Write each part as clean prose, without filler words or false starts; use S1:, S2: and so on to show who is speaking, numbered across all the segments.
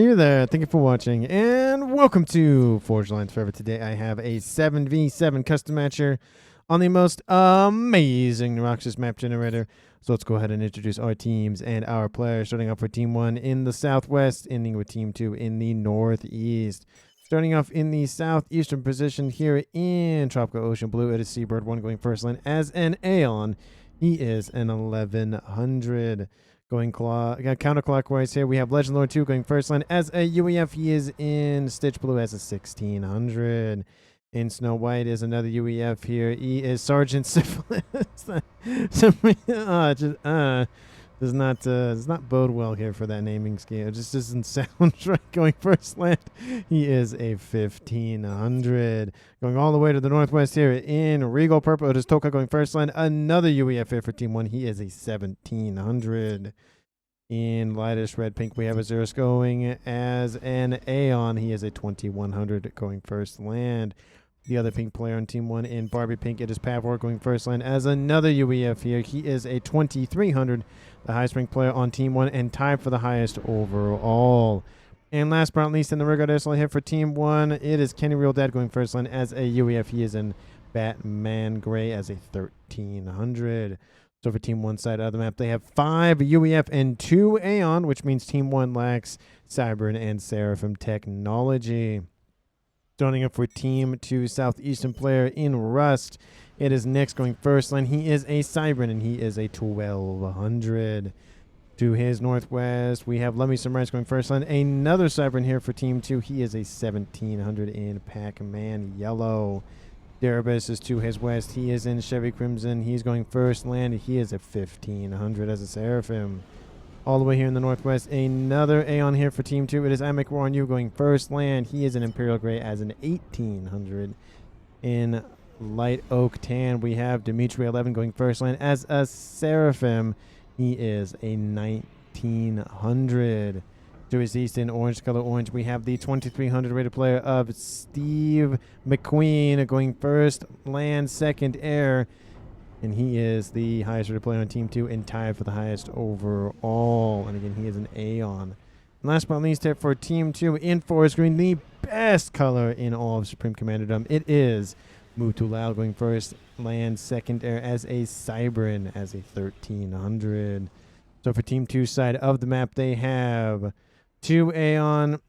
S1: you there. Thank you for watching, and welcome to Forge Lines Forever. Today I have a 7v7 custom match here on the most amazing Ruckus map generator. So let's go ahead and introduce our teams and our players, starting off with Team 1 in the southwest, ending with Team 2 in the northeast. Starting off in the southeastern position here in Tropical Ocean Blue, it is Seabird 1 going first lane as an Aeon. He is an 1100. Going counterclockwise here, we have Legend Lord 2 going first lane as a UEF. He is in Stitch Blue as a 1600. In Snow White is another UEF here. He is Sergeant Syphilis. Does not bode well here for that naming scheme. It just doesn't sound right. Going first land, he is a 1500. Going all the way to the northwest here in Regal Purple, it is Toka going first land. Another UEF here for Team 1. He is a 1700. In lightest red pink, we have a Zerus going as an Aeon. He is a 2100 going first land. The other pink player on Team 1 in Barbie Pink, it is Pavor going first land as another UEF here. He is a 2300, the highest ranked player on Team 1 and tied for the highest overall. And last but not least, in the Rigard Isle here for Team 1, it is Kenny Real Dad going first land as a UEF. He is in Batman Gray as a 1300. So for Team 1 side of the map, they have 5 UEF and 2 Aeon, which means Team 1 lacks Cybern and Seraphim technology. Starting up for Team 2 southeastern player in Rust, it is Nyx going first lane. He is a Cybern and he is a 1200. To his northwest, we have Lummy Sunrise going first lane. Another Cybern here for Team 2. He is a 1700 in Pac-Man Yellow. Deribus is to his west. He is in Chevy Crimson. He's going first land. He is a 1500 as a Seraphim. All the way here in the northwest, another Aeon here for Team 2. It is Amic War on You going first land. He is an Imperial Gray as an 1800. In Light Oak Tan, we have Dimitri 11 going first land as a Seraphim. He is a 1900. To his east in Orange Color Orange, we have the 2300 rated player of Steve McQueen going first land, second air. And he is the highest rated player on Team 2 and tied for the highest overall. And again, he is an Aeon. And last but not least here for Team 2 in Forest Green, the best color in all of Supreme Commanderdom. It is Mutulal going first land, second air as a Cybern as a 1300. So for Team 2 side of the map, they have 2 Aeon,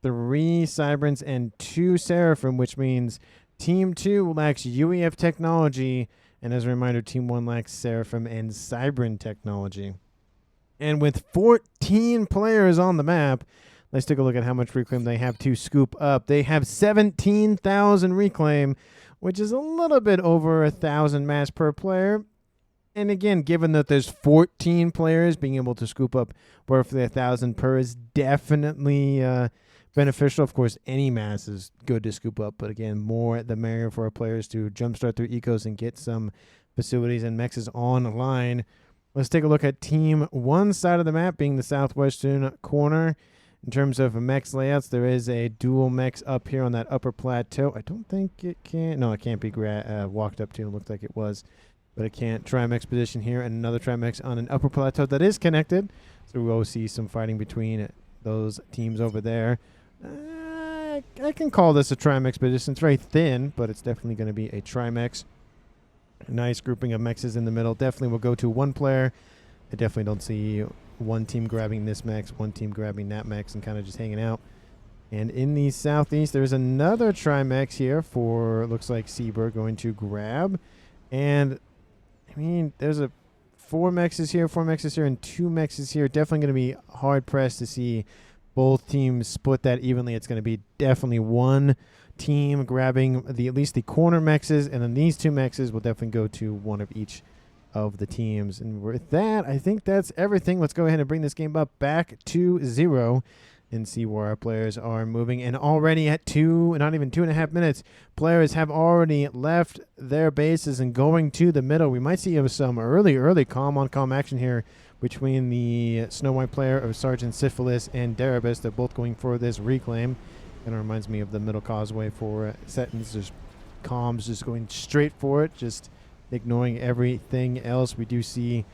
S1: 3 Cyberns, and 2 Seraphim, which means Team 2 lacks UEF technology. And as a reminder, Team 1 lacks Seraphim and Cybern technology. And with 14 players on the map, let's take a look at how much reclaim they have to scoop up. They have 17,000 reclaim, which is a little bit over 1,000 mass per player. And again, given that there's 14 players, being able to scoop up roughly 1,000 per is definitely beneficial. Of course, any mass is good to scoop up, but again, more the merrier for our players to jumpstart their ecos and get some facilities and mechs online. Let's take a look at Team 1 side of the map, being the southwestern corner. In terms of mechs layouts, there is a dual mechs up here on that upper plateau. I don't think it can. No, it can't be walked up to. It looked like it was, but it can't. Trimex position here, and another Trimex on an upper plateau that is connected. So we will see some fighting between those teams over there. I can call this a Trimex position. It's very thin, but it's definitely going to be a Trimex. A nice grouping of mexes in the middle. Definitely will go to one player. I definitely don't see one team grabbing this mex, one team grabbing that mex, and kind of just hanging out. And in the southeast, there's another Trimex here for, looks like Seabird going to grab. And, I mean, there's 4 mexes here, and 2 mexes here. Definitely going to be hard-pressed to see both teams split that evenly. It's going to be definitely one team grabbing at least the corner mexes, and then these 2 mexes will definitely go to one of each of the teams. And with that, I think that's everything. Let's go ahead and bring this game up back to 0 and see where our players are moving. And already at not even 2.5 minutes, players have already left their bases and going to the middle. We might see some early calm-on-calm action here between the Snow White player of Sergeant Syphilis and Deribus. They're both going for this reclaim. Kind of reminds me of the middle causeway for Setons. Just comms just going straight for it, just ignoring everything else. We do see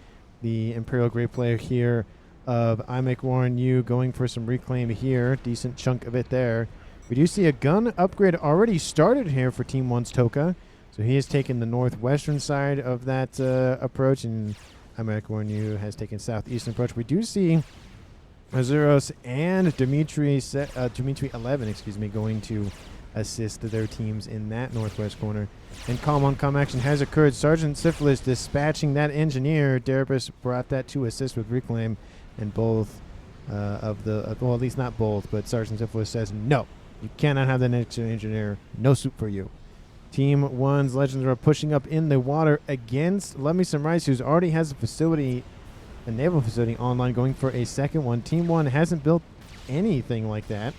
S1: the Imperial Grey player here of I Make War on You going for some reclaim here. Decent chunk of it there. We do see a gun upgrade already started here for Team 1's Toka. So he has taken the northwestern side of that approach, and I Make War on You has taken southeastern approach. We do see Azuros and Dimitri 11, going to assist their teams in that northwest corner. And calm on calm action has occurred. Sergeant Syphilis dispatching that engineer. Deribus brought that to assist with reclaim, and both well, at least not both, but Sergeant Syphilis says no. You cannot have the next engineer. No soup for you. Team 1's Legends are pushing up in the water against Let Me Some Rice, who already has a naval facility online, going for a second one. Team 1 hasn't built anything like that,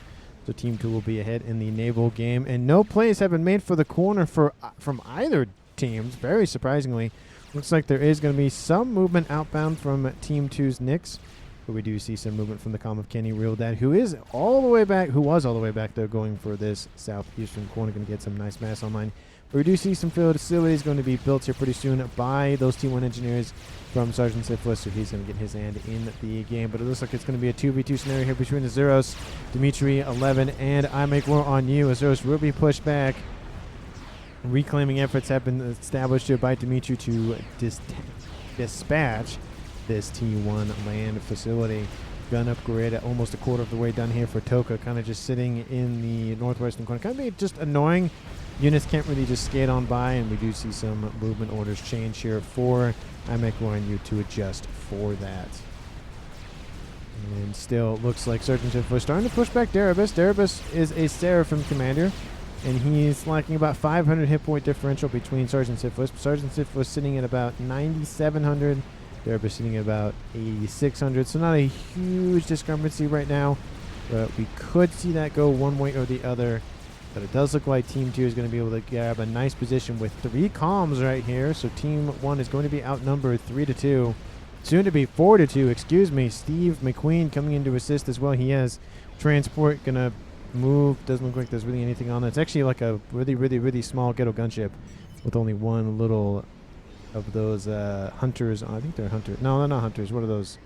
S1: so Team 2 will be ahead in the naval game. And no plays have been made for the corner from either teams, very surprisingly. Looks like there is going to be some movement outbound from Team 2's Nyx. But we do see some movement from the comm of Kenny Real Dad, who was all the way back there going for this southeastern corner, going to get some nice mass online. But we do see some facilities going to be built here pretty soon by those Team 1 engineers from Sergeant Syphilis, so he's going to get his hand in the game. But it looks like it's going to be a 2v2 scenario here between Azuros, Dimitri 11, and I Make War on You. Azuros will be pushed back. Reclaiming efforts have been established here by Dimitri to dispatch this T1 land facility. Gun upgrade at almost a quarter of the way done here for Toka, kind of just sitting in the northwestern corner. Kind of be just annoying. Units can't really just skate on by, and we do see some movement orders change here for I Make War on You to adjust for that. And still looks like Sergeant Syphilis starting to push back Deribus. Deribus is a Seraphim commander, and he's lacking about 500 hit point differential between Sergeant Syphilis. Sergeant Syphilis sitting at about 9,700. Deribus sitting at about 8,600. So not a huge discrepancy right now, but we could see that go one way or the other. But it does look like Team 2 is going to be able to grab a nice position with 3 comms right here. So Team 1 is going to be outnumbered 3-2. Soon to be 4-2, excuse me. Steve McQueen coming in to assist as well. He has transport going to move. Doesn't look like there's really anything on there. It's actually like a really small ghetto gunship with only one little of those hunters. I think they're hunters. No, they're not hunters. What are those?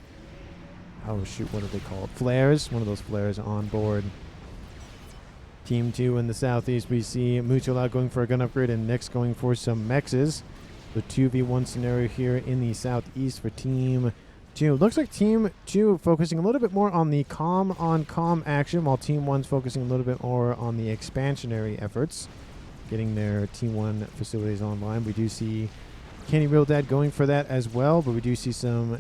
S1: Oh, shoot. What are they called? Flares. One of those flares on board. Team 2 in the southeast, we see Mutual going for a gun upgrade and Nyx going for some Mexes. The 2v1 scenario here in the southeast for Team 2. Looks like Team 2 focusing a little bit more on the comm action, while Team 1's focusing a little bit more on the expansionary efforts, getting their Team 1 facilities online. We do see Kenny Real Dad going for that as well, but we do see some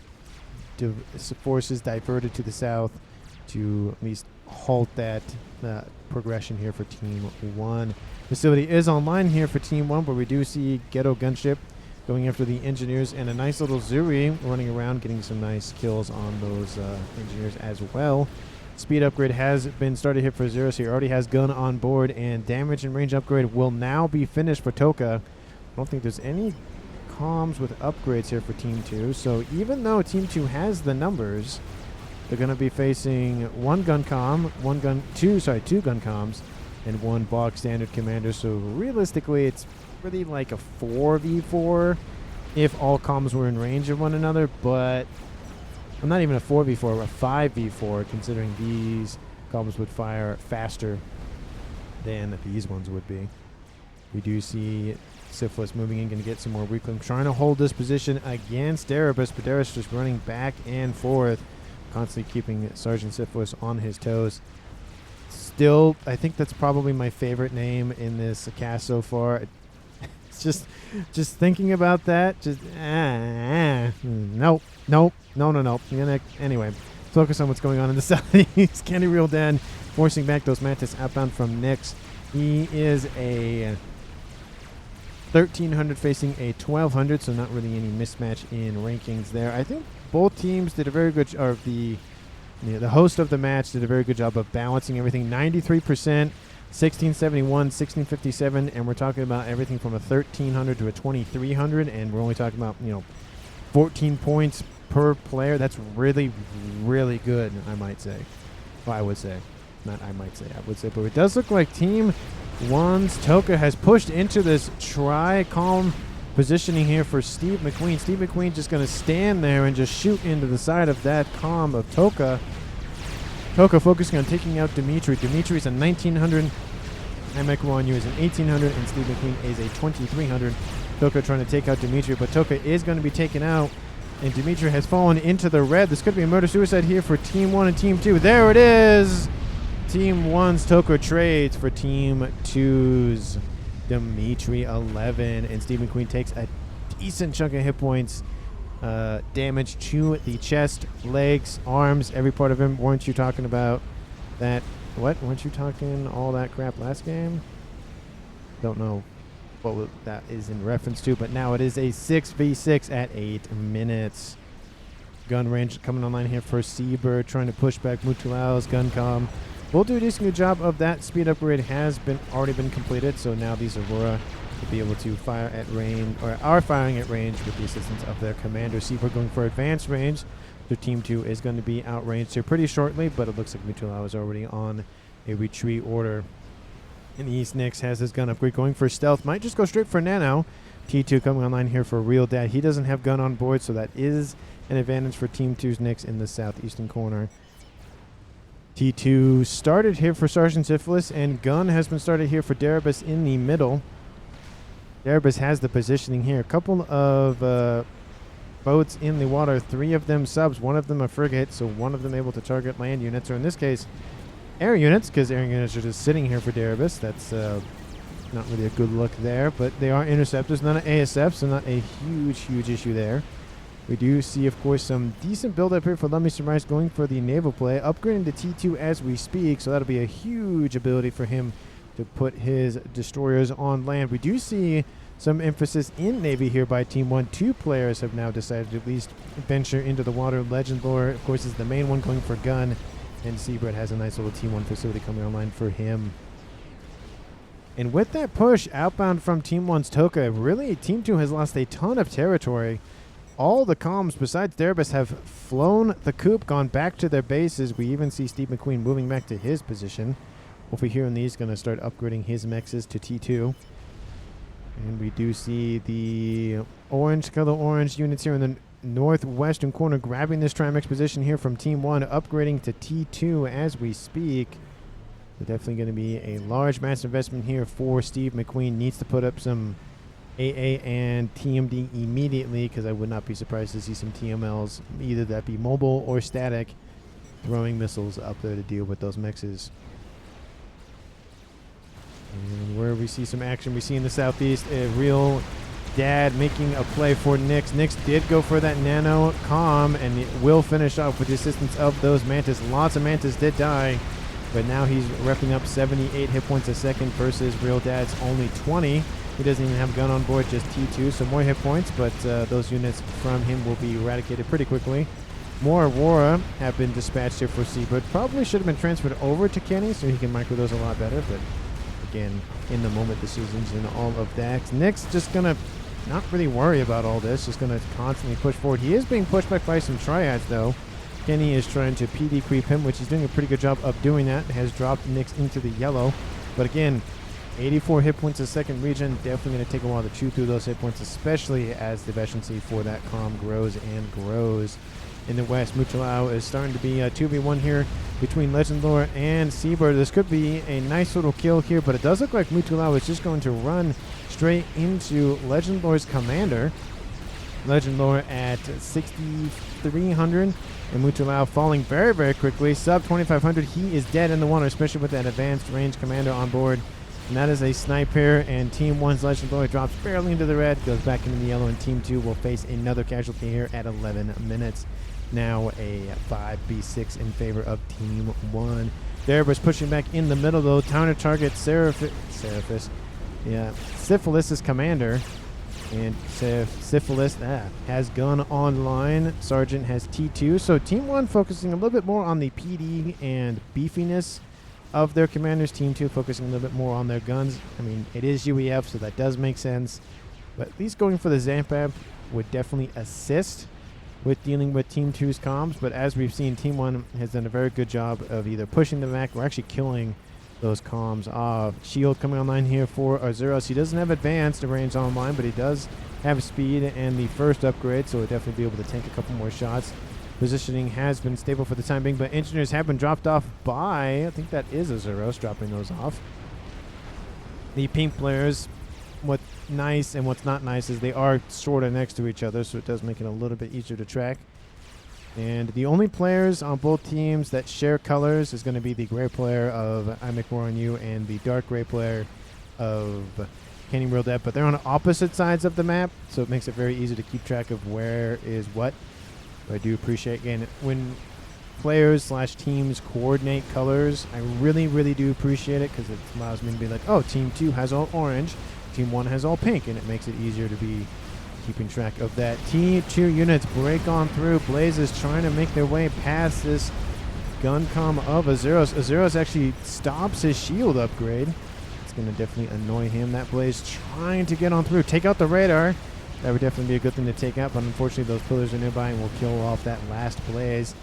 S1: forces diverted to the south to at least halt that progression here for Team 1. Facility is online here for Team 1, but we do see Ghetto Gunship going after the engineers, and a nice little Zuri running around getting some nice kills on those engineers as well. Speed upgrade has been started here for Zero, so he already has gun on board, and damage and range upgrade will now be finished for Toka. I don't think there's any comms with upgrades here for Team 2, so even though Team 2 has the numbers, they're going to be facing two gun comms and one bog standard commander. So realistically, it's really like a 4v4 if all comms were in range of one another. But I'm not even a 4v4, a 5v4, considering these comms would fire faster than these ones would be. We do see Syphilis moving in, going to get some more reclaim, trying to hold this position against Deribus, but Deribus just running back and forth, constantly keeping Sergeant Syphilis on his toes. Still, I think that's probably my favorite name in this cast so far. It's just thinking about that. Just nope. Anyway, focus on what's going on in the southeast. Kenny Real Dad forcing back those Mantis outbound from Nyx. He is a 1,300 facing a 1,200, so not really any mismatch in rankings there. I think both teams did a very good job. The host of the match did a very good job of balancing everything. 93%, 1671, 1657, and we're talking about everything from a 1,300 to a 2,300, and we're only talking about 14 points per player. That's really, really good, I might say. Well, I would say. Not I might say, I would say. But it does look like Team 1's Toka has pushed into this tri-column Positioning here for Steve McQueen. Steve McQueen just going to stand there and just shoot into the side of that comm of Toka. Toka focusing on taking out Dimitri. Dimitri's a 1900. Mech1U is an 1800, and Steve McQueen is a 2300. Toka trying to take out Dimitri, but Toka is going to be taken out, and Dimitri has fallen into the red. This could be a murder-suicide here for Team 1 and Team 2. There it is! Team 1's Toka trades for Team 2's Dimitri 11, and Steve McQueen takes a decent chunk of hit points. Damage to the chest, legs, arms, every part of him. Weren't you talking about that? What? Weren't you talking all that crap last game? Don't know what that is in reference to, but now it is a 6v6 at 8 minutes. Gun range coming online here for Seabird, trying to push back Mutulau's gun comm. We'll do a decent good job of that. Speed upgrade has already been completed, so now these Aurora will be able to fire at range, or are firing at range with the assistance of their commander. Seabird going for advanced range. So Team 2 is going to be outranged here pretty shortly, but it looks like Mutulau is already on a retreat order. And East Nix has his gun upgrade going for stealth. Might just go straight for Nano. T2 coming online here for Real Dad. He doesn't have gun on board, so that is an advantage for Team 2's Nix in the southeastern corner. T2 started here for Sergeant Syphilis, and gun has been started here for Darabus in the middle. Darabus has the positioning here. A couple of boats in the water, 3 of them subs, 1 of them a frigate, so 1 of them able to target land units, or in this case, air units, because air units are just sitting here for Darabus. That's not really a good look there, but they are interceptors, not an ASF, so not a huge issue there. We do see, of course, some decent build-up here for Let Me Surmise going for the naval play, upgrading to T2 as we speak, so that'll be a huge ability for him to put his destroyers on land. We do see some emphasis in Navy here by Team 1. 2 players have now decided to at least venture into the water. Legend Lore, of course, is the main one going for gun, and Seabird has a nice little T1 facility coming online for him. And with that push outbound from Team 1's Toka, really Team 2 has lost a ton of territory. All the comms besides Darabus have flown the coop, gone back to their bases. We even see Steve McQueen moving back to his position. Over here in these, going to start upgrading his mexes to T2. And we do see the orange units here in the northwestern corner grabbing this Trimex position here from Team 1, upgrading to T2 as we speak. So definitely going to be a large, massive investment here for Steve McQueen. Needs to put up some AA and TMD immediately, because I would not be surprised to see some TMLs, either that be mobile or static, throwing missiles up there to deal with those mexes. And where we see some action, we see in the southeast a Real Dad making a play for Nix. Nix did go for that nano comm, and it will finish off with the assistance of those Mantis. Lots of Mantis did die, but now he's repping up 78 hit points a second versus Real Dad's only 20. He doesn't even have a gun on board, just T2, so more hit points, but those units from him will be eradicated pretty quickly. More Aurora have been dispatched here for Seabird. Probably should have been transferred over to Kenny so he can micro those a lot better, but again, in the moment decisions and all of that. Nick's just going to not really worry about all this, just going to constantly push forward. He is being pushed back by some triads, though. Kenny is trying to PD creep him, which he's doing a pretty good job of doing that. Has dropped Nix into the yellow, but again, 84 hit points a second regen, definitely going to take a while to chew through those hit points, especially as the efficiency for that comm grows and grows. In the west, Mutulau is starting to be a 2v1 here between Legend Lore and Seabird. This could be a nice little kill here, but it does look like Mutulau is just going to run straight into Legend Lore's commander. Legend Lore at 6,300, and Mutulau falling very quickly. Sub 2,500, he is dead in the water, especially with that advanced range commander on board. And that is a sniper, and Team 1's Legend Lore drops barely into the red, goes back into the yellow, and Team 2 will face another casualty here at 11 minutes. Now a 5v6 in favor of Team 1. Darabus pushing back in the middle, though. Counter target Syphilis, commander. And Syphilis has gun online. Sergeant has T2. So Team 1 focusing a little bit more on the PD and beefiness of their commanders. Team 2 focusing a little bit more on their guns. I mean, it is UEF, so that does make sense. But at least going for the Zampab would definitely assist with dealing with Team 2's comms. But as we've seen, Team 1 has done a very good job of either pushing them back or actually killing those comms off. Shield coming online here for Azuros. He doesn't have advanced range online, but he does have speed and the first upgrade, so he'll definitely be able to tank a couple more shots. Positioning has been stable for the time being, but engineers have been dropped off by, I think that is Azuros dropping those off. The pink players, what's nice and what's not nice is they are sort of next to each other, so it does make it a little bit easier to track. And the only players on both teams that share colors is going to be the gray player of I Make War on You and the dark gray player of Canning Real Dead, but they're on opposite sides of the map, so it makes it very easy to keep track of where is what. But I do appreciate, again, when players / teams coordinate colors, I really, really do appreciate it, because it allows me to be like, oh, Team 2 has all orange, Team 1 has all pink, and it makes it easier to be keeping track of that. T2 units break on through. Blaze is trying to make their way past this gun comm of Azuros. Azuros actually stops his shield upgrade. It's going to definitely annoy him. That Blaze trying to get on through. Take out the radar. That would definitely be a good thing to take out, but unfortunately those pillars are nearby and will kill off that last Blaze.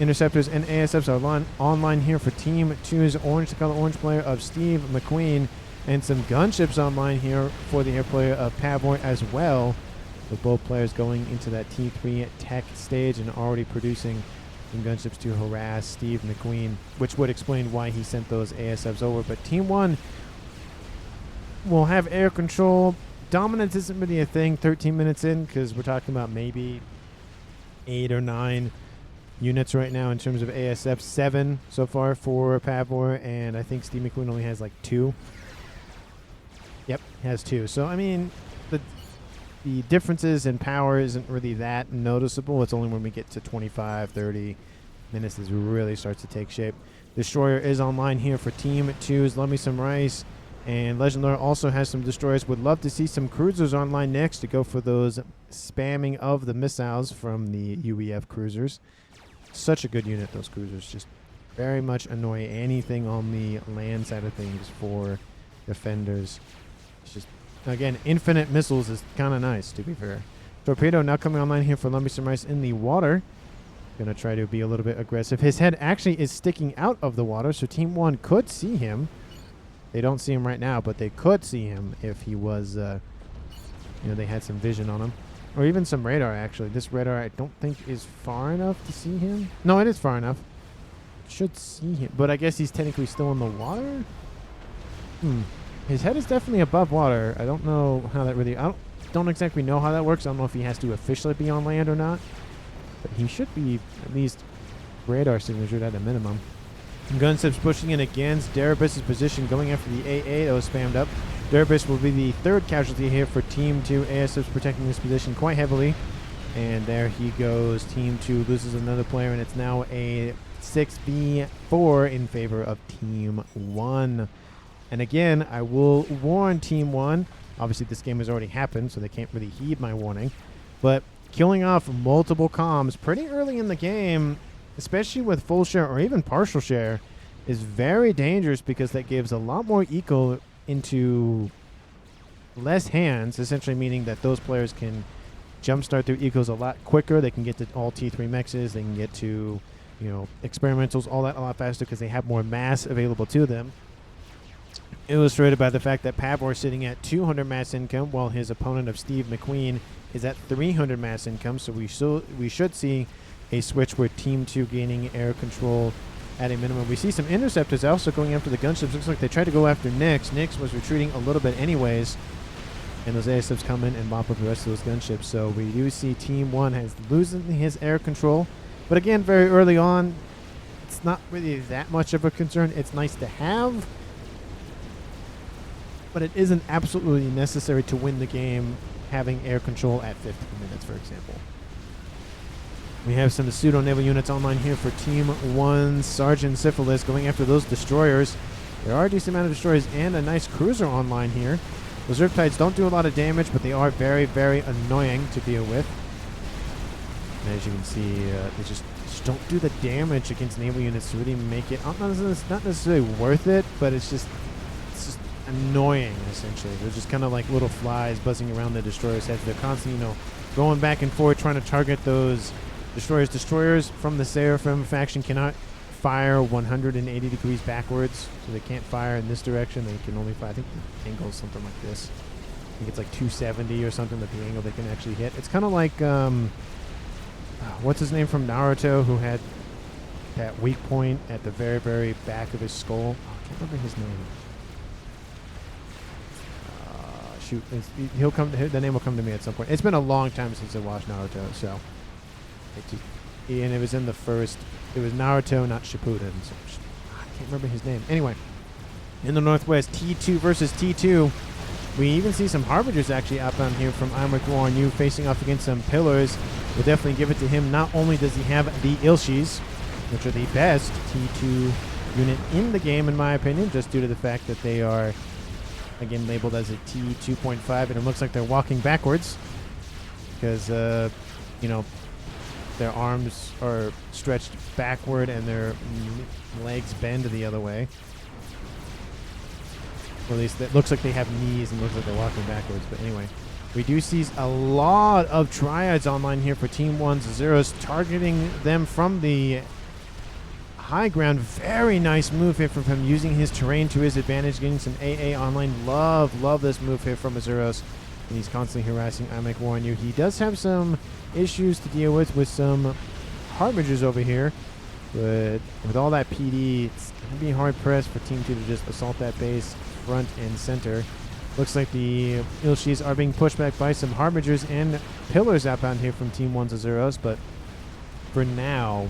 S1: Interceptors and ASFs are online here for Team 2's orange, the color orange player of Steve McQueen, and some gunships online here for the air player of Pavor as well, with both players going into that T3 tech stage and already producing some gunships to harass Steve McQueen, which would explain why he sent those ASFs over. But Team 1 will have air control. Dominance isn't really a thing 13 minutes in, because we're talking about maybe 8 or 9 units right now in terms of ASF. 7 so far for Pavor, and I think Steve McQueen only has like 2. Yep, has 2. So, I mean, the differences in power isn't really that noticeable. It's only when we get to 25, 30 minutes that it really starts to take shape. Destroyer is online here for Team 2's Love Me Some Rice. And Legendlord also has some destroyers. Would love to see some cruisers online next to go for those spamming of the missiles from the UEF cruisers. Such a good unit, those cruisers. Just very much annoy anything on the land side of things for defenders. It's just, again, infinite missiles is kind of nice, to be fair. Torpedo now coming online here for Lumpy Some Rice in the water. Going to try to be a little bit aggressive. His head actually is sticking out of the water, so Team 1 could see him. They don't see him right now, but they could see him if he was, they had some vision on him. Or even some radar, actually. This radar I don't think is far enough to see him. No, it is far enough. Should see him, but I guess he's technically still in the water? His head is definitely above water. I don't know how that really... I don't exactly know how that works. I don't know if he has to officially be on land or not. But he should be at least radar signature at a minimum. Gunships pushing in against Deribus' position, going after the AA that was spammed up. Deribus will be the third casualty here for Team 2. ASF's protecting this position quite heavily. And there he goes. Team 2 loses another player, and it's now a 6v4 in favor of Team 1. And again, I will warn Team 1. Obviously, this game has already happened, so they can't really heed my warning. But killing off multiple comms pretty early in the game, especially with full share or even partial share, is very dangerous, because that gives a lot more eco into less hands, essentially meaning that those players can jumpstart their ecos a lot quicker. They can get to all T3 mexes. They can get to, experimentals, all that a lot faster, because they have more mass available to them. Illustrated by the fact that Pavor is sitting at 200 mass income, while his opponent of Steve McQueen is at 300 mass income. So we should see a switch where Team 2 gaining air control at a minimum. We see some interceptors also going after the gunships. Looks like they tried to go after Nyx. Nyx was retreating a little bit anyways, and those ASFs come in and mop up the rest of those gunships. So we do see Team 1 has losing his air control. But again, very early on, it's not really that much of a concern. It's nice to have, but it isn't absolutely necessary to win the game having air control at 15 minutes, for example. We have some pseudo-naval units online here for Team 1. Sergeant Syphilis going after those destroyers. There are a decent amount of destroyers and a nice cruiser online here. Those Riptides don't do a lot of damage, but they are very, very annoying to deal with. And as you can see, they just don't do the damage against naval units to really make it not necessarily worth it, but it's just annoying, essentially. They're just kind of like little flies buzzing around the destroyers' heads. They're constantly, going back and forth trying to target those destroyers. Destroyers from the Seraphim faction cannot fire 180 degrees backwards, so they can't fire in this direction. They can only fire, I think the angle is something like this. I think it's like 270 or something, that the angle they can actually hit. It's kind of like, what's his name from Naruto, who had that weak point at the very, very back of his skull. Oh, I can't remember his name. Shoot, he'll come. The name will come to me at some point. It's been a long time since I watched Naruto, so. And it was in the first. It was Naruto, not Shippuden. So I can't remember his name. Anyway, in the Northwest, T2 versus T2. We even see some Harbingers actually outbound here from Giant facing off against some Pillars. We'll definitely give it to him. Not only does he have the Ilshis, which are the best T2 unit in the game, in my opinion, just due to the fact that they are, again, labeled as a T2.5, and it looks like they're walking backwards because, you know, their arms are stretched backward and their legs bend the other way. Or at least it looks like they have knees and looks like they're walking backwards. But anyway, we do see a lot of Triads online here for Team 1's Zeros, targeting them from the high ground. Very nice move here from him, using his terrain to his advantage, getting some AA online. Love this move here from Azuros. And he's constantly harassing Giant. He does have some issues to deal with some Harbingers over here. But with all that PD, it's going to be hard pressed for Team 2 to just assault that base front and center. Looks like the Ilshis are being pushed back by some Harbingers and Pillars outbound here from Team 1's Azuros. But for now,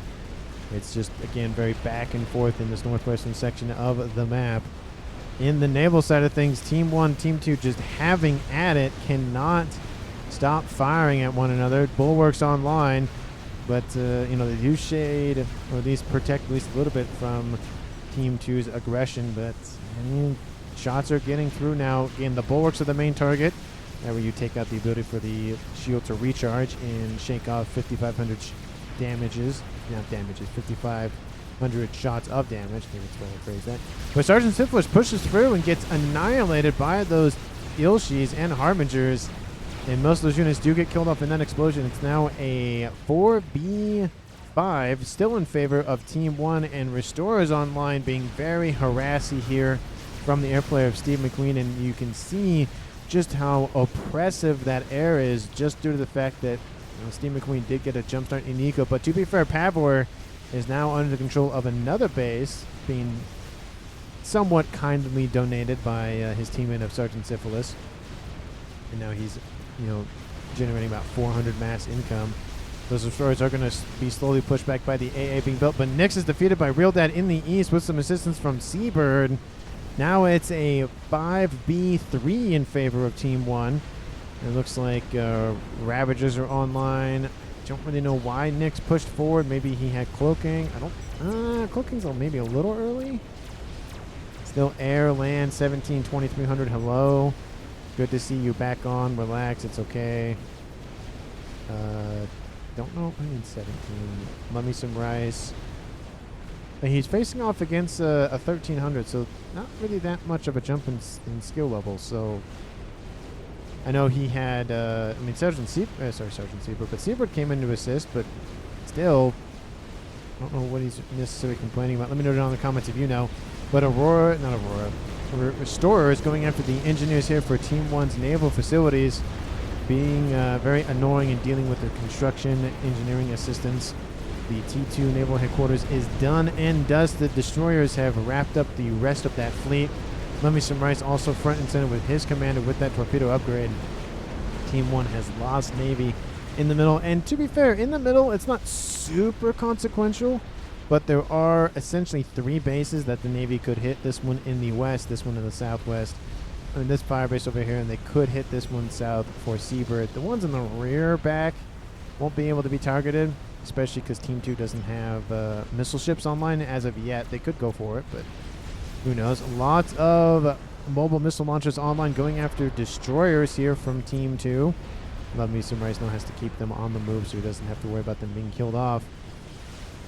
S1: it's just, again, very back and forth in this northwestern section of the map. In the naval side of things, Team 1, Team 2 just having at it, cannot stop firing at one another. Bulwarks online, but, you know, they do shade, or at least protect at least a little bit from Team 2's aggression, but I mean, shots are getting through now. Again, the Bulwarks are the main target. That way you take out the ability for the shield to recharge and shake off 5,500 damages. Not damages, 5,500 shots of damage. Maybe it's better to phrase that. But Sergeant Syphilis pushes through and gets annihilated by those Ilshis and Harbingers. And most of those units do get killed off in that explosion. It's now a 4v5, still in favor of Team 1. And Restorers online being very harassy here from the air player of Steve McQueen. And you can see just how oppressive that air is, just due to the fact that Steve McQueen did get a jump start in Eco. But to be fair, Pavor is now under the control of another base, being somewhat kindly donated by his teammate of Sergeant Syphilis. And now he's, you know, generating about 400 mass income. Those destroyers are going to be slowly pushed back by the AA being built. But Nyx is defeated by Real Dad in the east with some assistance from Seabird. Now it's a 5v3 in favor of Team 1. It looks like Ravagers are online. Don't really know why Nyx pushed forward. Maybe he had cloaking. Cloaking's maybe a little early. Still air, land, 17, 2300. Hello. Good to see you back on. Relax. It's okay. Don't know. I mean, 17. Love me some rice. And he's facing off against a 1300, so not really that much of a jump in skill level. So I know he had, Sergeant Seabird, but Seabird came in to assist, but still, I don't know what he's necessarily complaining about. Let me know down in the comments if you know. But Restorer is going after the engineers here for Team 1's naval facilities, being very annoying and dealing with the construction engineering assistance. The T2 naval headquarters is done and dusted. Destroyers have wrapped up the rest of that fleet. Let me some rice also front and center with his commander with that torpedo upgrade. Team 1 has lost Navy in the middle. And to be fair, in the middle, it's not super consequential, but there are essentially 3 bases that the Navy could hit. This one in the west, this one in the southwest. I mean, this fire base over here, and they could hit this one south for Seabird. The ones in the rear back won't be able to be targeted, especially because Team 2 doesn't have missile ships online as of yet. They could go for it, but who knows. Lots of mobile missile launchers online going after destroyers here from Team 2. Love me some rice now has to keep them on the move so he doesn't have to worry about them being killed off.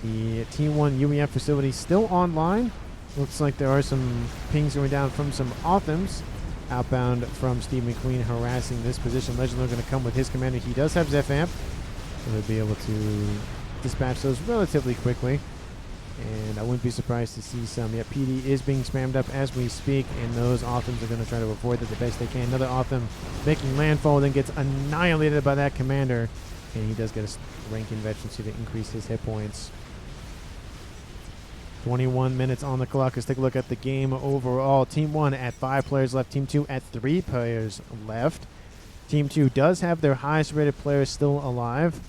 S1: The Team 1 UEF facility still online. Looks like there are some pings going down from some Othams outbound from Steve McQueen harassing this position. Legend are going to come with his commander. He does have Zephamp, so he'll be able to dispatch those relatively quickly. And I wouldn't be surprised to see some. Yeah, PD is being spammed up as we speak, and those Othams are going to try to avoid that the best they can. Another Otham making landfall, then gets annihilated by that commander. And he does get a ranking veterancy to increase his hit points. 21 minutes on the clock. Let's take a look at the game overall. Team 1 at 5 players left. Team 2 at 3 players left. Team 2 does have their highest rated players still alive,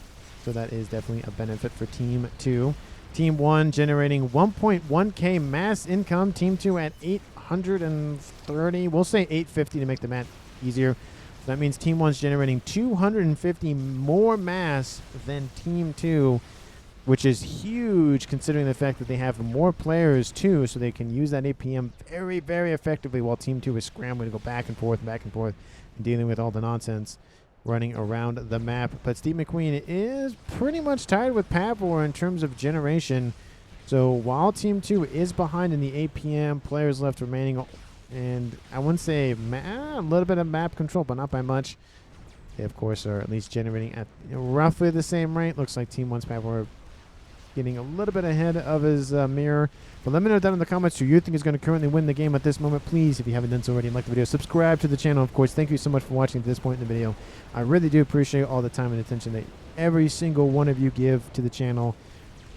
S1: so that is definitely a benefit for Team 2. Team 1 generating 1.1k mass income. Team 2 at 830. We'll say 850 to make the math easier. That means Team 1's generating 250 more mass than Team 2, which is huge considering the fact that they have more players too, so they can use that APM very, very effectively while Team 2 is scrambling to go back and forth, and dealing with all the nonsense running around the map. But Steve McQueen is pretty much tied with Pavor in terms of generation. So while Team 2 is behind in the APM, players left remaining, and I wouldn't say a little bit of map control, but not by much. They, of course, are at least generating at roughly the same rate. Looks like Team 1's Pavor getting a little bit ahead of his mirror. But let me know down in the comments who you think is going to currently win the game at this moment. Please, if you haven't done so already, like the video, subscribe to the channel. Of course, thank you so much for watching to this point in the video. I really do appreciate all the time and attention that every single one of you give to the channel,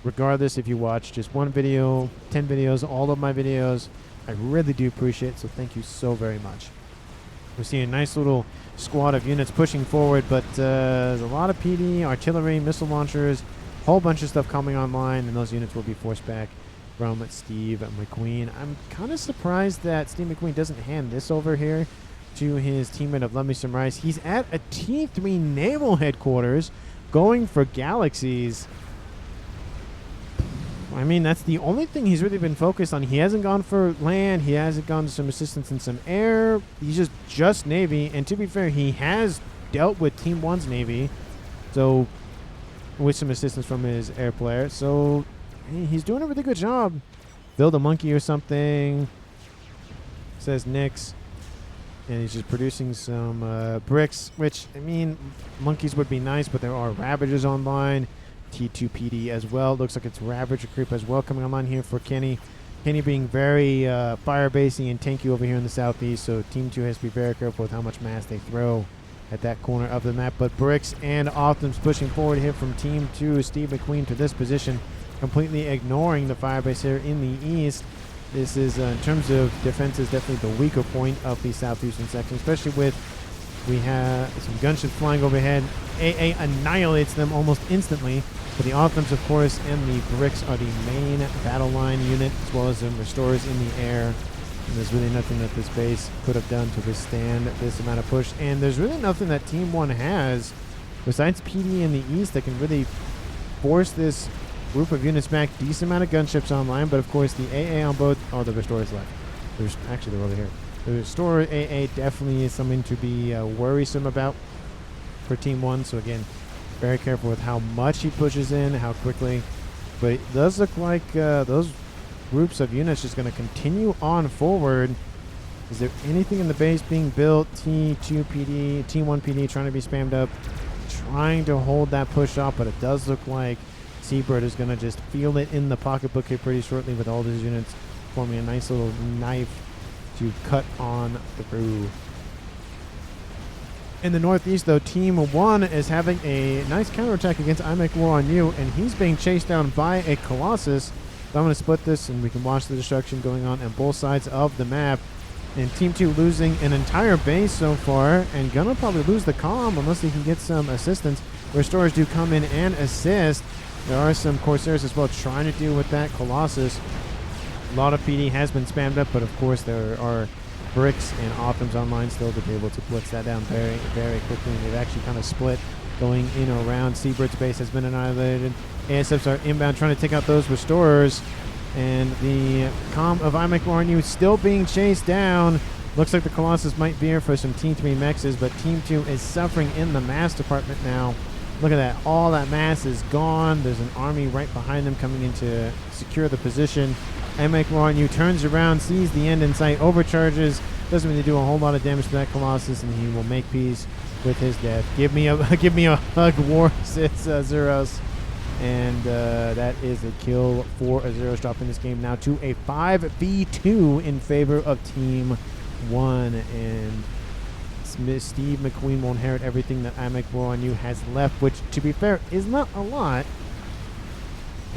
S1: regardless if you watch just one video, 10 videos, all of my videos. I really do appreciate it, so thank you so very much. We're seeing a nice little squad of units pushing forward, but there's a lot of PD, artillery, missile launchers, whole bunch of stuff coming online, and those units will be forced back from Steve McQueen. I'm kind of surprised that Steve McQueen doesn't hand this over here to his teammate of Love Me Some Rice. He's at a T3 naval headquarters going for galaxies. I mean, that's the only thing he's really been focused on. He hasn't gone for land. He hasn't gone to some assistance in some air. He's just Navy. And to be fair, he has dealt with Team 1's Navy. So with some assistance from his air player. So he's doing a really good job. Build a monkey or something, says Nyx. And he's just producing some bricks, which, I mean, monkeys would be nice, but there are Ravagers online. T2 PD as well. Looks like it's Ravager creep as well coming online here for Kenny. Kenny being very fire-basey and tanky over here in the southeast, so Team 2 has to be very careful with how much mass they throw at that corner of the map. But Bricks and Othams pushing forward here from Team 2. Steve McQueen to this position, completely ignoring the fire base here in the east. This is, in terms of defense, is definitely the weaker point of the southeastern section, especially with we have some gunships flying overhead. AA annihilates them almost instantly. But the Othams, of course, and the Bricks are the main battle line unit, as well as some restorers in the air. And there's really nothing that this base could have done to withstand this amount of push. And there's really nothing that Team 1 has, besides PD in the east, that can really force this group of units back. Decent amount of gunships online, but of course the AA on both. Oh, the restorers left. Actually, they're over here. The restorer AA definitely is something to be worrisome about for Team 1. So again, very careful with how much he pushes in, how quickly. But it does look like those groups of units just going to continue on forward. Is there anything in the base being built? T2 PD, T1 PD trying to be spammed up, trying to hold that push off, but it does look like Seabird is going to just feel it in the pocketbook here pretty shortly with all these units forming a nice little knife to cut on through. In the northeast, though, Team 1 is having a nice counterattack against I Make War on You, and he's being chased down by a Colossus. So I'm going to split this, and we can watch the destruction going on both sides of the map. And Team 2 losing an entire base so far, and going to probably lose the comm unless they can get some assistance. Restorers do come in and assist. There are some Corsairs as well trying to deal with that Colossus. A lot of PD has been spammed up, but of course there are Bricks and Othams online still to be able to blitz that down very, very quickly. And they've actually kind of split going in or around. Seabird's base has been annihilated. ASFs are inbound trying to take out those restorers. And the comm of I Make War on You still being chased down. Looks like the Colossus might be here for some T3 mexes, but Team 2 is suffering in the mass department now. Look at that. All that mass is gone. There's an army right behind them coming in to secure the position. I Make War on You turns around, sees the end in sight, overcharges. Doesn't really do a whole lot of damage to that Colossus, and he will make peace with his death. Give me a hug, war, says Zeros. And that is a kill for a Zeros, dropping this game now to a 5v2 in favor of Team 1. And Steve McQueen will inherit everything that I Make War on You has left, which, to be fair, is not a lot.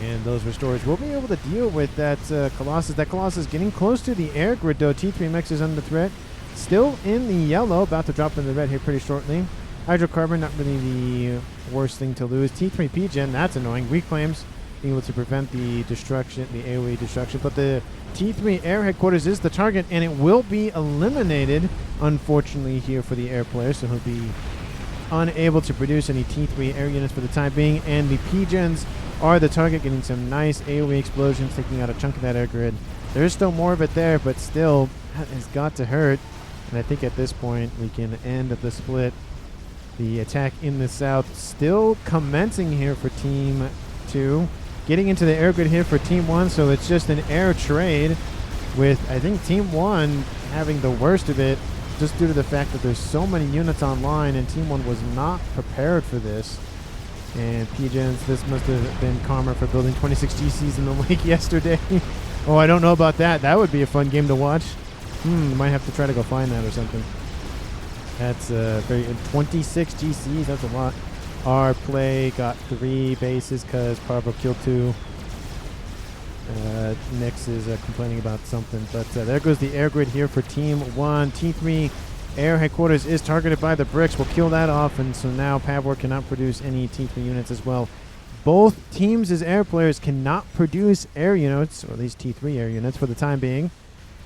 S1: And those restorers will be able to deal with that Colossus. That Colossus getting close to the air grid, though. T3 Mechs is under threat. Still in the yellow, about to drop in the red here pretty shortly. Hydrocarbon, not really the worst thing to lose. T3 P-Gen, that's annoying. Reclaims, being able to prevent the destruction, the AoE destruction. But the T3 air headquarters is the target, and it will be eliminated, unfortunately, here for the air player. So he'll be unable to produce any T3 air units for the time being. And the P-Gens are the target, getting some nice AoE explosions, taking out a chunk of that air grid. There's still more of it there, but still, that has got to hurt. And I think at this point, we can end the split. The attack in the south still commencing here for Team 2. Getting into the air grid here for Team 1, so it's just an air trade with, I think, Team 1 having the worst of it, just due to the fact that there's so many units online, and Team 1 was not prepared for this. And P-Gens, this must have been karma for building 26 GCs in the lake yesterday. Oh, I don't know about that. That would be a fun game to watch. Might have to try to go find that or something. That's very 26 GCs. That's a lot. Our play got 3 bases because Parvo killed 2. Nix is complaining about something, but there goes the air grid here for Team 1. T3 air headquarters is targeted by the bricks. We'll kill that off, and so now Pavor cannot produce any T3 units as well. Both teams' air players cannot produce air units, or at least T3 air units for the time being.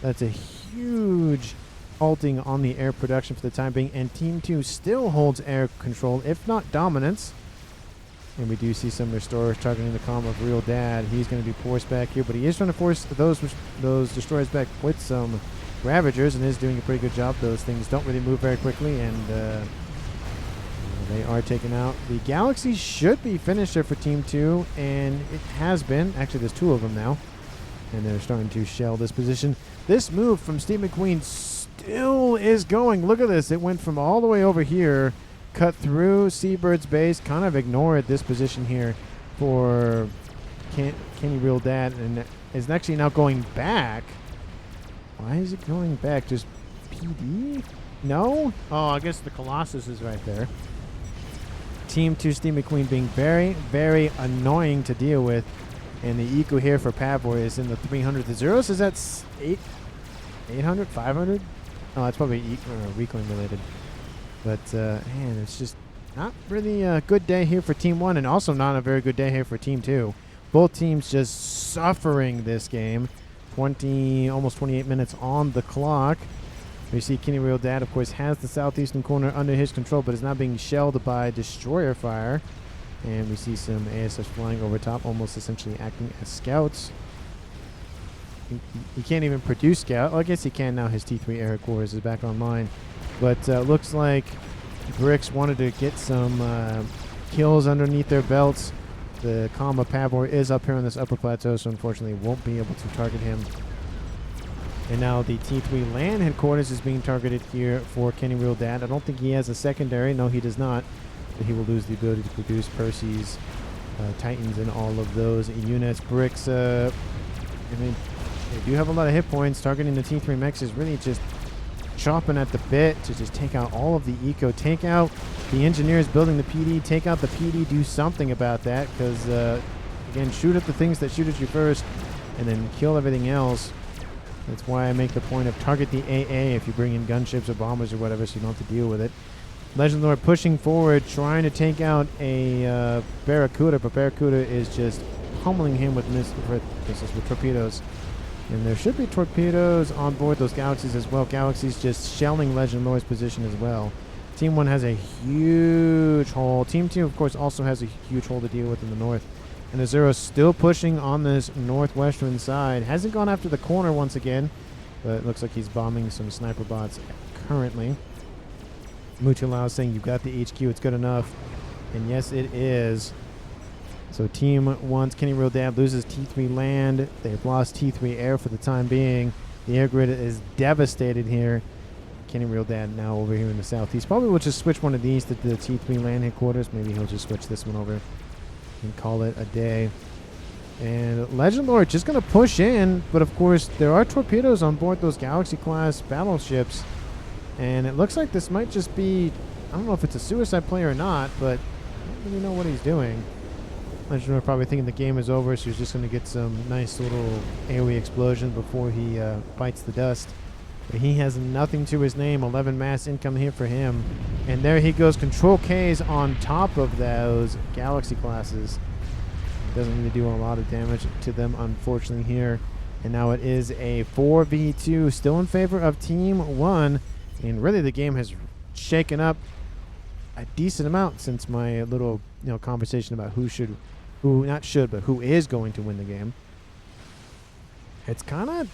S1: That's a huge halting on the air production for the time being, and Team 2 still holds air control, if not dominance. And we do see some restorers targeting the column of Real Dad. He's going to be forced back here, but he is trying to force those destroyers back with some Ravagers, and is doing a pretty good job. Those things don't really move very quickly, and they are taken out. The Galaxy should be finished here for Team 2, and it has been. Actually, there's 2 of them now, and they're starting to shell this position. This move from Steve McQueen still is going. Look at this. It went from all the way over here, cut through Seabird's base, kind of ignored this position here for Kenny Real Dad, and is actually now going back. Why is it going back? Just PD? No? Oh, I guess the Colossus is right there. Team 2 Steve McQueen being very, very annoying to deal with. And the eco here for Pavor is in the 300. The Zeros is at 800? 500? Oh, that's probably reclaim related. But, man, it's just not really a good day here for Team 1, and also not a very good day here for Team 2. Both teams just suffering this game. Almost 28 minutes on the clock. We see Kenny Real Dad, of course, has the southeastern corner under his control, but is now being shelled by destroyer fire. And we see some ASS flying over top, almost essentially acting as scouts. He can't even produce scout. Well, I guess he can now. His T3 air headquarters is back online. But looks like Bricks wanted to get some kills underneath their belts. The Kama Pavor is up here on this upper plateau, so unfortunately won't be able to target him. And now the T3 land headquarters is being targeted here for Kenny Real Dad. I don't think he has a secondary. No, he does not. But he will lose the ability to produce Percy's Titans and all of those units. Bricks, I mean, they do have a lot of hit points. Targeting the T3 Mechs is really just chopping at the bit to just take out all of the eco. Take out the engineers building the PD. Take out the PD. Do something about that, because, again, shoot at the things that shoot at you first and then kill everything else. That's why I make the point of target the AA if you bring in gunships or bombers or whatever, so you don't have to deal with it. Legend Lord pushing forward, trying to take out a Barracuda, but Barracuda is just pummeling him with missiles, with torpedoes. And there should be torpedoes on board those Galaxies as well. Galaxies just shelling Legend Lord's position as well. Team 1 has a huge hole. Team 2, of course, also has a huge hole to deal with in the north. And the Zero still pushing on this northwestern side. Hasn't gone after the corner once again, but it looks like he's bombing some sniper bots currently. Muchalao saying, "You've got the HQ, it's good enough." And yes, it is. So Team 1's Kenny Real Dad loses T3 land. They've lost T3 air for the time being. The air grid is devastated here. Kenny Real Dad now over here in the southeast. Probably will just switch one of these to the T3 land headquarters. Maybe he'll just switch this one over. and call it a day. And Legend Lord just going to push in, but of course there are torpedoes on board those Galaxy-class battleships, and it looks like this might just be, I don't know if it's a suicide play or not, but I don't really know what he's doing. Legend Lord probably thinking the game is over, so he's just going to get some nice little AoE explosion before he bites the dust. But he has nothing to his name. 11 mass income here for him. And there he goes. Control K's on top of those Galaxy classes. Doesn't really do a lot of damage to them, unfortunately, here. And now it is a 4v2, still in favor of Team 1. And really the game has shaken up a decent amount since my little conversation about who is going to win the game. It's kind of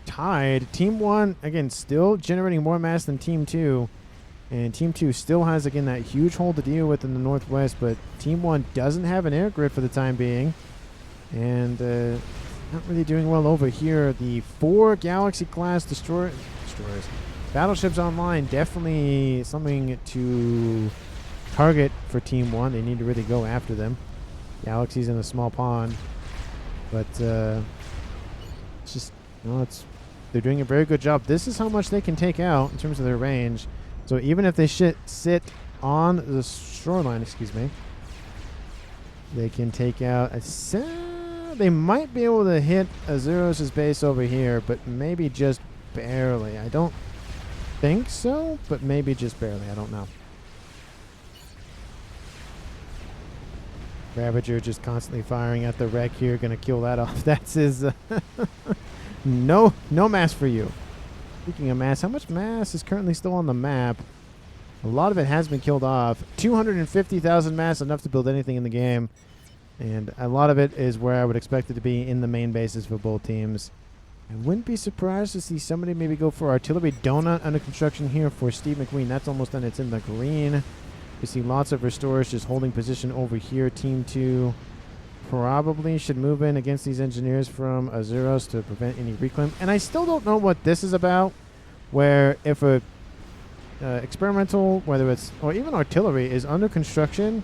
S1: tied. Team 1, again, still generating more mass than Team 2. And Team 2 still has, again, that huge hole to deal with in the northwest. But Team 1 doesn't have an air grid for the time being. And not really doing well over here. The 4 Galaxy-class destroyers. Battleships online, definitely something to target for Team 1. They need to really go after them. Galaxy's in a small pond. But it's just, they're doing a very good job. This is how much they can take out in terms of their range. So even if they sit on the shoreline, they can take out they might be able to hit Azuros' base over here, but maybe just barely. I don't think so, but maybe just barely. I don't know. Ravager just constantly firing at the wreck here. Gonna kill that off. That's his... no mass for you. Speaking of mass, how much mass is currently still on the map? A lot of it has been killed off. 250,000 mass, enough to build anything in the game. And a lot of it is where I would expect it to be in the main bases for both teams. I wouldn't be surprised to see somebody maybe go for artillery donut under construction here for Steve McQueen. That's almost done. It's in the green. We see lots of restorers just holding position over here. Team 2 probably should move in against these engineers from Azuros to prevent any reclaim. And I still don't know what this is about, where if a experimental, whether it's, or even artillery, is under construction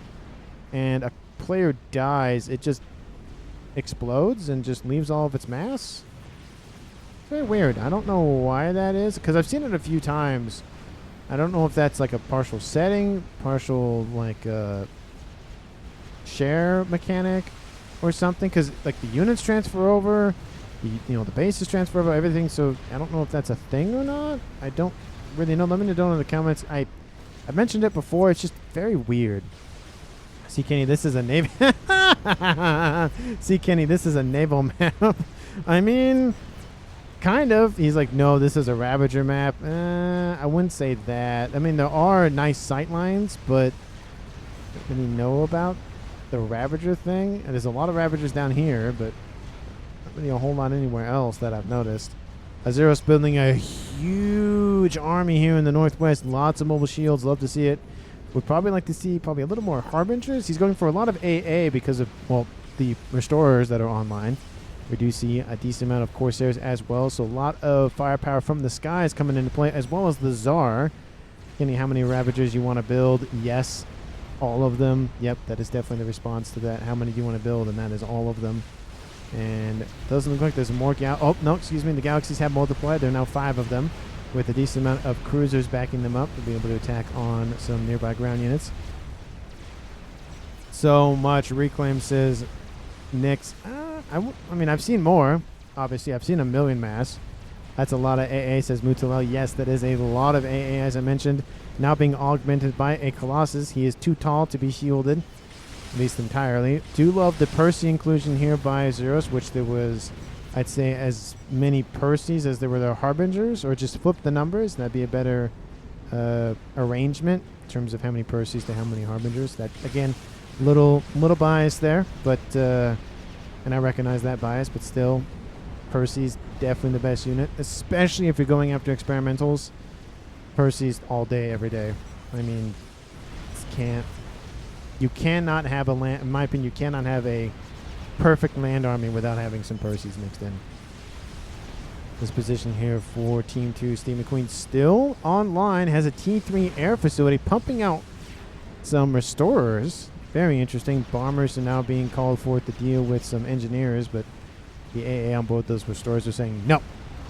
S1: and a player dies, it just explodes and just leaves all of its mass. Very weird. I don't know why that is, because I've seen it a few times. I don't know if that's like a partial setting, partial like share mechanic or something, because like the units transfer over, the bases transfer over, everything. So I don't know if that's a thing or not. I don't really know. Let me know in the comments. I mentioned it before. It's just very weird. See, Kenny, this is a naval. See, Kenny, this is a naval map. I mean, kind of. He's like, no, this is a Ravager map. I wouldn't say that. I mean, there are nice sight lines, but I don't really know about the Ravager thing. And there's a lot of Ravagers down here, but not really a whole lot anywhere else that I've noticed. Azuros building a huge army here in the northwest. Lots of mobile shields. Love to see it. Would probably like to see probably a little more Harbingers. He's going for a lot of AA because of, well, the Restorers that are online. We do see a decent amount of Corsairs as well. So a lot of firepower from the skies coming into play, as well as the Tsar. Kenny, how many Ravagers you want to build? Yes, all of them. Yep, that is definitely the response to that. How many do you want to build? And that is all of them. And it doesn't look like there's more the Galaxies have multiplied. There are now 5 of them, with a decent amount of cruisers backing them up to be able to attack on some nearby ground units. So much reclaim, says Nix. I mean, I've seen more. Obviously, I've seen 1 million mass. That's a lot of AA, says Mutalel. Yes, that is a lot of AA, as I mentioned. Now being augmented by a Colossus. He is too tall to be shielded, at least entirely. Do love the Percy inclusion here by Azuros, which there was, I'd say, as many Percys as there were the Harbingers, or just flip the numbers. That'd be a better arrangement in terms of how many Percys to how many Harbingers. That, again, little bias there, but and I recognize that bias, but still, Percy's definitely the best unit, especially if you're going after experimentals. Percy's all day, every day. I mean, you cannot have a land, in my opinion, you cannot have a perfect land army without having some Percys mixed in. This position here for Team 2, Steve McQueen still online, has a T3 air facility pumping out some Restorers. Very interesting. Bombers are now being called for to deal with some engineers, but the AA on both those restores are saying, no,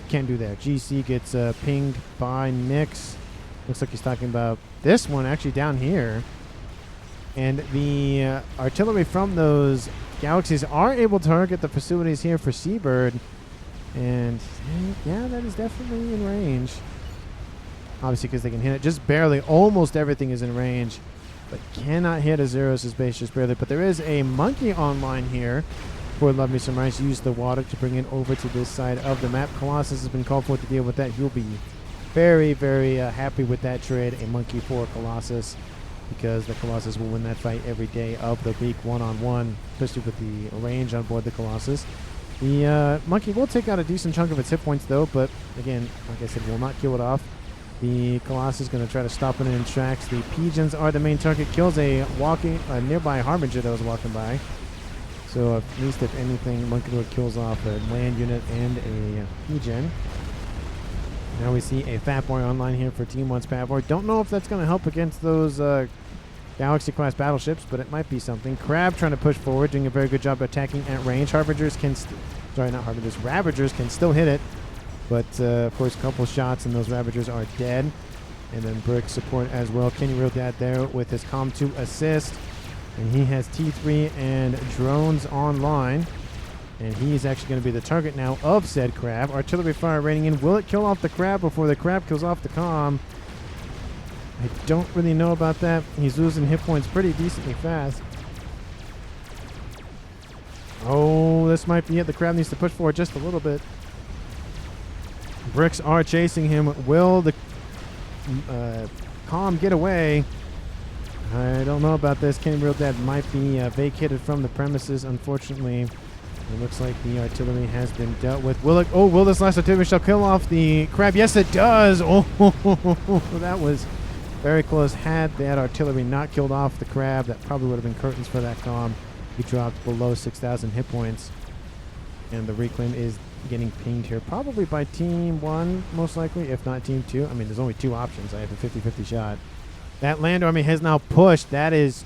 S1: can't do that. GC gets pinged by Mechs. Looks like he's talking about this one actually down here. And the artillery from those galaxies are able to target the facilities here for Seabird. And yeah, that is definitely in range. Obviously because they can hit it just barely. Almost everything is in range. But cannot hit a Zeros' base just barely. But there is a monkey online here for Love Me Some Rice. Use the water to bring it over to this side of the map. Colossus has been called for to deal with that. He'll be very, very happy with that trade. A monkey for Colossus, because the Colossus will win that fight every day of the week one-on-one, especially with the range on board the Colossus. The monkey will take out a decent chunk of its hit points though, but again, like I said, will not kill it off. The Colossus is going to try to stop it in its tracks. The pigeons are the main target. Kills a nearby Harbinger that was walking by. So at least if anything, Monkey Lord kills off a land unit and a pigeon. Now we see a Fat Boy online here for Team 1's Fat Boy. Don't know if that's going to help against those Galaxy-class battleships, but it might be something. Crab trying to push forward, doing a very good job attacking at range. Ravagers can still hit it, but of course a couple shots and those Ravagers are dead. And then Brick support as well. Kenny Real Dad there with his Comm 2 assist. And he has T3 and drones online. And he's actually going to be the target now of said Crab. Artillery fire raining in. Will it kill off the Crab before the Crab kills off the Comm? I don't really know about that. He's losing hit points pretty decently fast. Oh, this might be it. The Crab needs to push forward just a little bit. Bricks are chasing him. Will the Comm get away? I don't know about this. Kenny Real Dad might be vacated from the premises, unfortunately. It looks like the artillery has been dealt with. Will this last artillery shell kill off the Crab? Yes, it does. Oh, that was very close. Had that artillery not killed off the Crab, that probably would have been curtains for that Comm. He dropped below 6,000 hit points. And the reclaim is getting pinged here, probably by Team 1, most likely, if not Team 2. I mean, there's only two options. I have a 50-50 shot. That land army has now pushed. That is,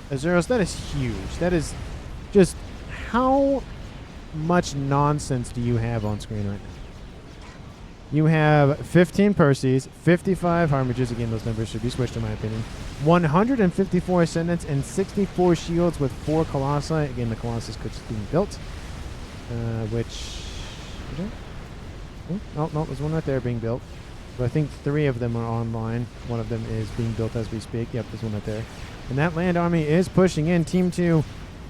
S1: Azuros, that is huge. That is just, how much nonsense do you have on screen right now? You have 15 Perseus, 55 Harbingers. Again, those numbers should be switched in my opinion. 154 Ascendants and 64 shields with 4 Colossi. Again, the Colossus could just be built. No, there's one right there being built. So I think 3 of them are online. One of them is being built as we speak. Yep, there's one right there. And that land army is pushing in. Team 2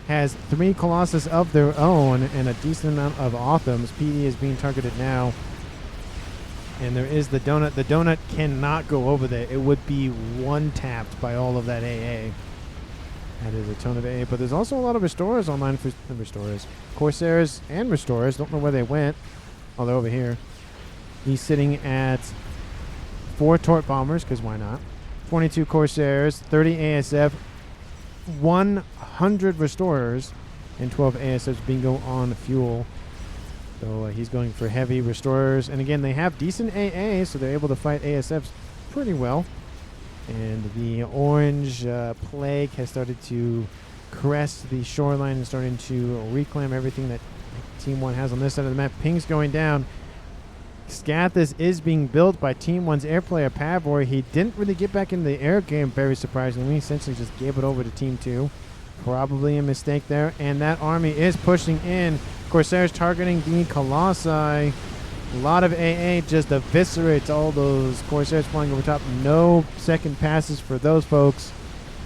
S1: has 3 Colossus of their own and a decent amount of Authams. PD is being targeted now. And there is the donut. The donut cannot go over there. It would be one-tapped by all of that AA. That is a ton of AA. But there's also a lot of Restorers online for Restorers. Corsairs and Restorers. Don't know where they went. Oh, they're over here. He's sitting at 4 Tort Bombers, because why not? 22 Corsairs, 30 ASF, 100 Restorers, and 12 ASFs bingo on fuel. So he's going for heavy Restorers. And again, they have decent AA, so they're able to fight ASFs pretty well. And the orange plague has started to crest the shoreline and starting to reclaim everything that Team 1 has on this side of the map. Ping's going down. Scathis is being built by Team 1's air player Pavor. He didn't really get back into the air game, very surprisingly. Essentially just gave it over to Team 2. Probably a mistake there. And that army is pushing in. Corsairs targeting the Colossi. A lot of AA just eviscerates all those Corsairs flying over top. No second passes for those folks.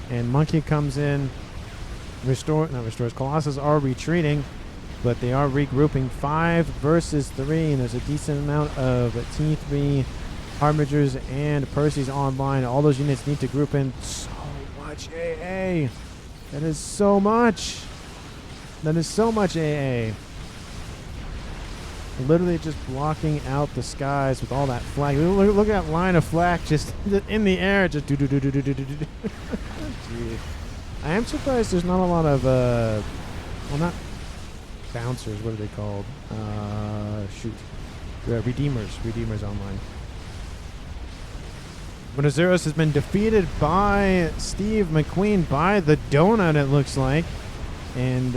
S1: And Monkey comes in. Colossus are retreating, but they are regrouping. 5 versus 3, and there's a decent amount of T3 Harbingers and Perseus online. All those units need to group in. So much AA. That is so much. That is so much AA. Literally just blocking out the skies with all that flag. Look at that line of flag just in the air. Just do. I am surprised there's not a lot of, well, not bouncers. What are they called? Redeemers. Redeemers online. But Azuros has been defeated by Steve McQueen by the donut, it looks like. And,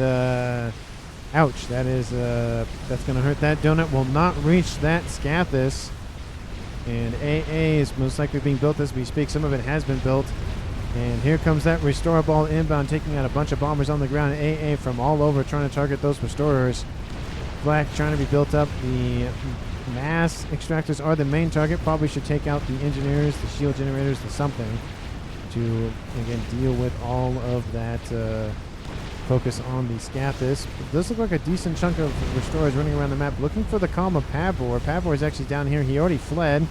S1: ouch, that is, that's going to hurt. That donut will not reach that Scathis. And AA is most likely being built as we speak. Some of it has been built. And here comes that Restore Ball inbound, taking out a bunch of bombers on the ground. AA from all over trying to target those Restorers. Flak trying to be built up. The mass extractors are the main target. Probably should take out the engineers, the shield generators, the something to, again, deal with all of that focus on the Scathis. It does look like a decent chunk of Restorers running around the map looking for the calm of Pavor. Pavor is actually down here. He already fled.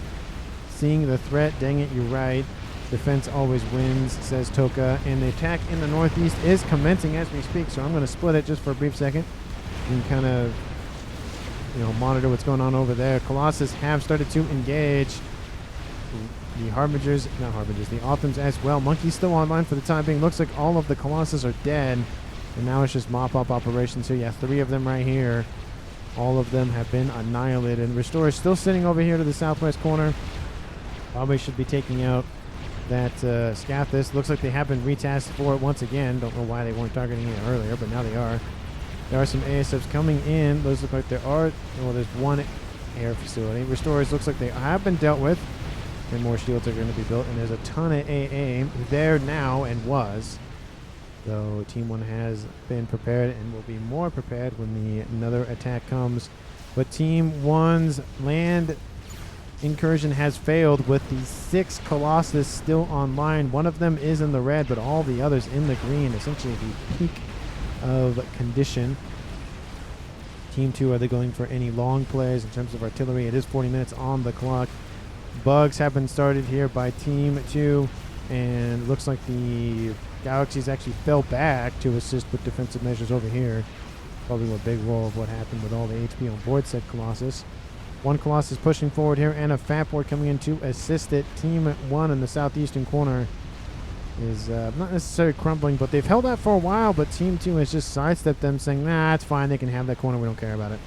S1: Seeing the threat, dang it, you're right. Defense always wins, says Toka. And the attack in the northeast is commencing as we speak, so I'm going to split it just for a brief second and kind of, you know, monitor what's going on over there. Colossus have started to engage. The Harbingers, not Harbingers, the Authams as well. Monkey's still online for the time being. Looks like all of the Colossus are dead. And now it's just mop-up operations. So yeah, 3 of them right here. All of them have been annihilated. Restore is still sitting over here to the southwest corner. Probably should be taking out that Scathis. Looks like they have been retasked for it once again. Don't know why they weren't targeting it earlier, but now they are. There are some ASFs coming in. Those look like there are. Well, there's one air facility. Restorers looks like they have been dealt with. And more shields are going to be built. And there's a ton of AA there now and was. So Team 1 has been prepared and will be more prepared when another attack comes. But Team 1's land incursion has failed with the 6 Colossus still online. One of them is in the red, but all the others in the green. Essentially the peak of condition. Team 2, are they going for any long plays in terms of artillery? It is 40 minutes on the clock. Bugs have been started here by Team 2, and looks like the Galaxies actually fell back to assist with defensive measures over here. Probably a big role of what happened with all the HP on board said Colossus. One Colossus pushing forward here, and a FAF board coming in to assist it. Team 1 in the southeastern corner is not necessarily crumbling, but they've held out for a while, but Team 2 has just sidestepped them, saying, nah, it's fine, they can have that corner, we don't care about it.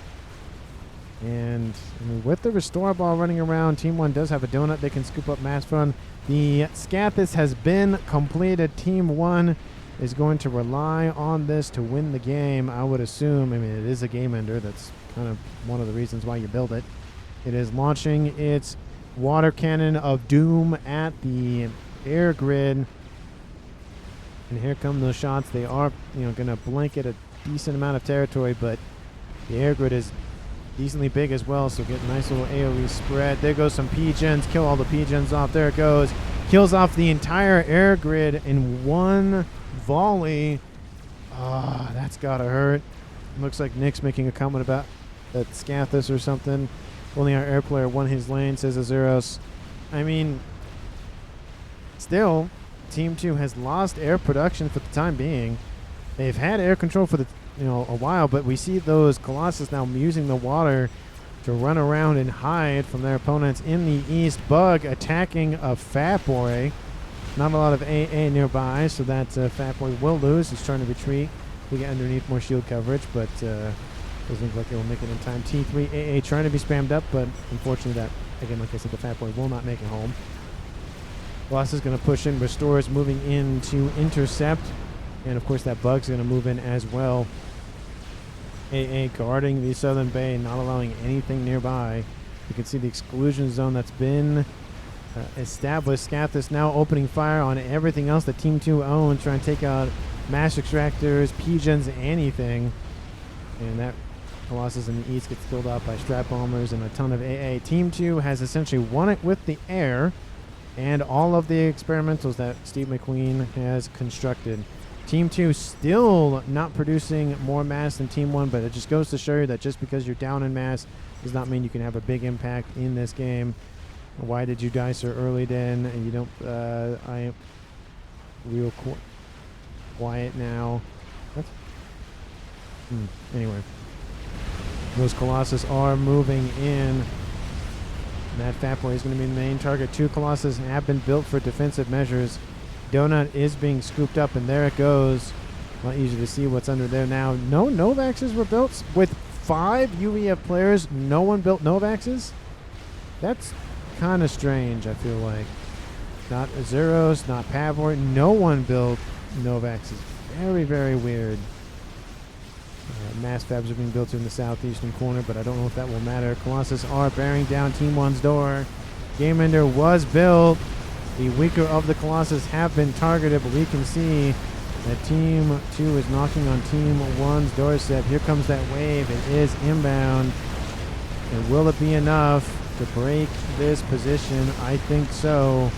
S1: And I mean, with the Restore Ball running around, Team 1 does have a donut they can scoop up mass from. The Scathis has been completed. Team 1 is going to rely on this to win the game, I would assume. I mean, it is a game ender. That's kind of one of the reasons why you build it. It is launching its water cannon of doom at the air grid. And here come those shots. They are, you know, going to blanket a decent amount of territory, but the air grid is decently big as well, so get a nice little AoE spread. There goes some P-gens. Kill all the P-gens off. There it goes. Kills off the entire air grid in one volley. Ah, that's gotta hurt. Looks like Nick's making a comment about that Scathis or something. Only our air player won his lane, says Azuros. I mean, still, Team 2 has lost air production for the time being. They've had air control for the a while, but we see those Colossus now using the water to run around and hide from their opponents in the east. Bug attacking a Fat Boy. Not a lot of AA nearby, so that Fat Boy will lose. He's trying to retreat. We get underneath more shield coverage, but doesn't look like it will make it in time. T3 AA trying to be spammed up, but unfortunately that, again, like I said, the Fat Boy will not make it home. Colossus is going to push in. Restore is moving in to intercept. And of course that Bug's going to move in as well. AA guarding the southern bay, not allowing anything nearby. You can see the exclusion zone that's been established. Scathis now opening fire on everything else that Team 2 owns, trying to take out mass extractors, P-gens, anything. And that Colossus in the east gets filled out by strap bombers and a ton of AA. Team 2 has essentially won it with the air and all of the experimentals that Steve McQueen has constructed. Team 2 still not producing more mass than Team 1, but it just goes to show you that just because you're down in mass does not mean you can have a big impact in this game. Why did you die so early, then? And you don't, I am real quiet now. What? Anyway. Those Colossus are moving in. That Fat Boy is going to be the main target. 2 Colossus have been built for defensive measures. Donut is being scooped up, and there it goes. Not easy to see what's under there now. No Novaxes were built? With 5 UEF players, no one built Novaxes? That's kind of strange, I feel like. not Azuros, not Pavor. No one built Novax. Is very, very weird. Mass fabs are being built in the southeastern corner, but I don't know if that will matter. Colossus are bearing down Team 1's door. Game Ender was built. The weaker of the Colossus have been targeted, but we can see that Team 2 is knocking on Team 1's doorstep. Here comes that wave. It is inbound. And will it be enough to break this position? I think so.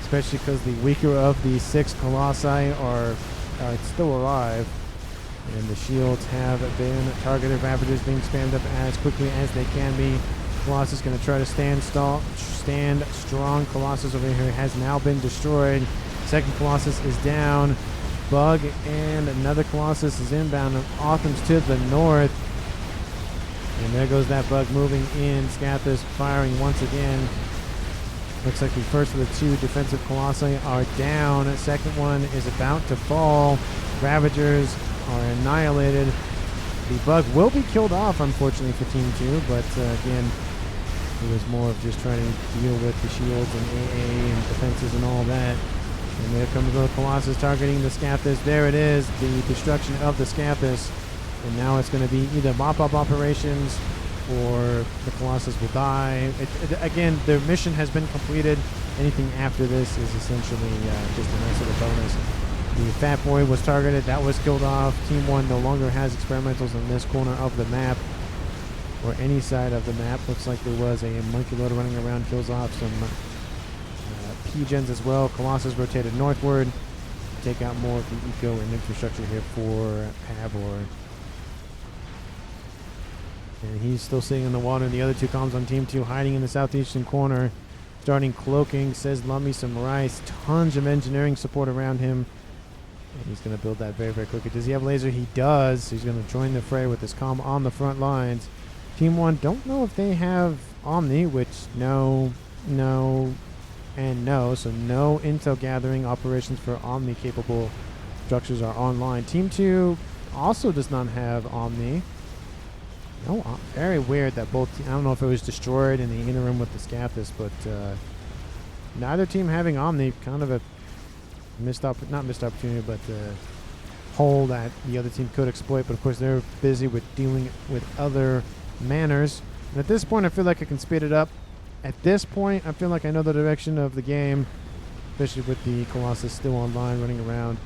S1: Especially because the weaker of the 6 Colossi are still alive. And the shields have been targeted. Ravagers being spammed up as quickly as they can be. Colossus going to try to stand strong. Colossus over here has now been destroyed. Second Colossus is down. Bug and another Colossus is inbound. Autumn's to the north. And there goes that Bug moving in. Scathis firing once again. Looks like the first of the 2 defensive Colossi are down. Second one is about to fall. Ravagers are annihilated. The Bug will be killed off, unfortunately, for Team 2, but again, it was more of just trying to deal with the shields and AA and defenses and all that. And there comes the Colossus targeting the Scathis. There it is, the destruction of the Scathis. And now it's going to be either mop-up operations or the Colossus will die. Again, their mission has been completed. Anything after this is essentially just a nice little bonus. The Fat Boy was targeted. That was killed off. Team 1 no longer has experimentals in this corner of the map or any side of the map. Looks like there was a monkey load running around. Kills off some P-gens as well. Colossus rotated northward to take out more of the eco and infrastructure here for Pavor. And he's still sitting in the water. The other 2 comms on Team 2 hiding in the southeastern corner. Starting cloaking. Says love me some rice. Tons of engineering support around him. And he's going to build that very, very quickly. Does he have laser? He does. He's going to join the fray with his comm on the front lines. Team 1, don't know if they have Omni, which no, and no. So no intel gathering operations for Omni-capable structures are online. Team 2 also does not have Omni. No, very weird that both. I don't know if it was destroyed in the interim with the Scathis, but neither team having Omni, kind of a not missed opportunity, but hole that the other team could exploit. But of course, they're busy with dealing with other manners. And at this point, I feel like I can speed it up. At this point, I feel like I know the direction of the game, especially with the Colossus still online, running around.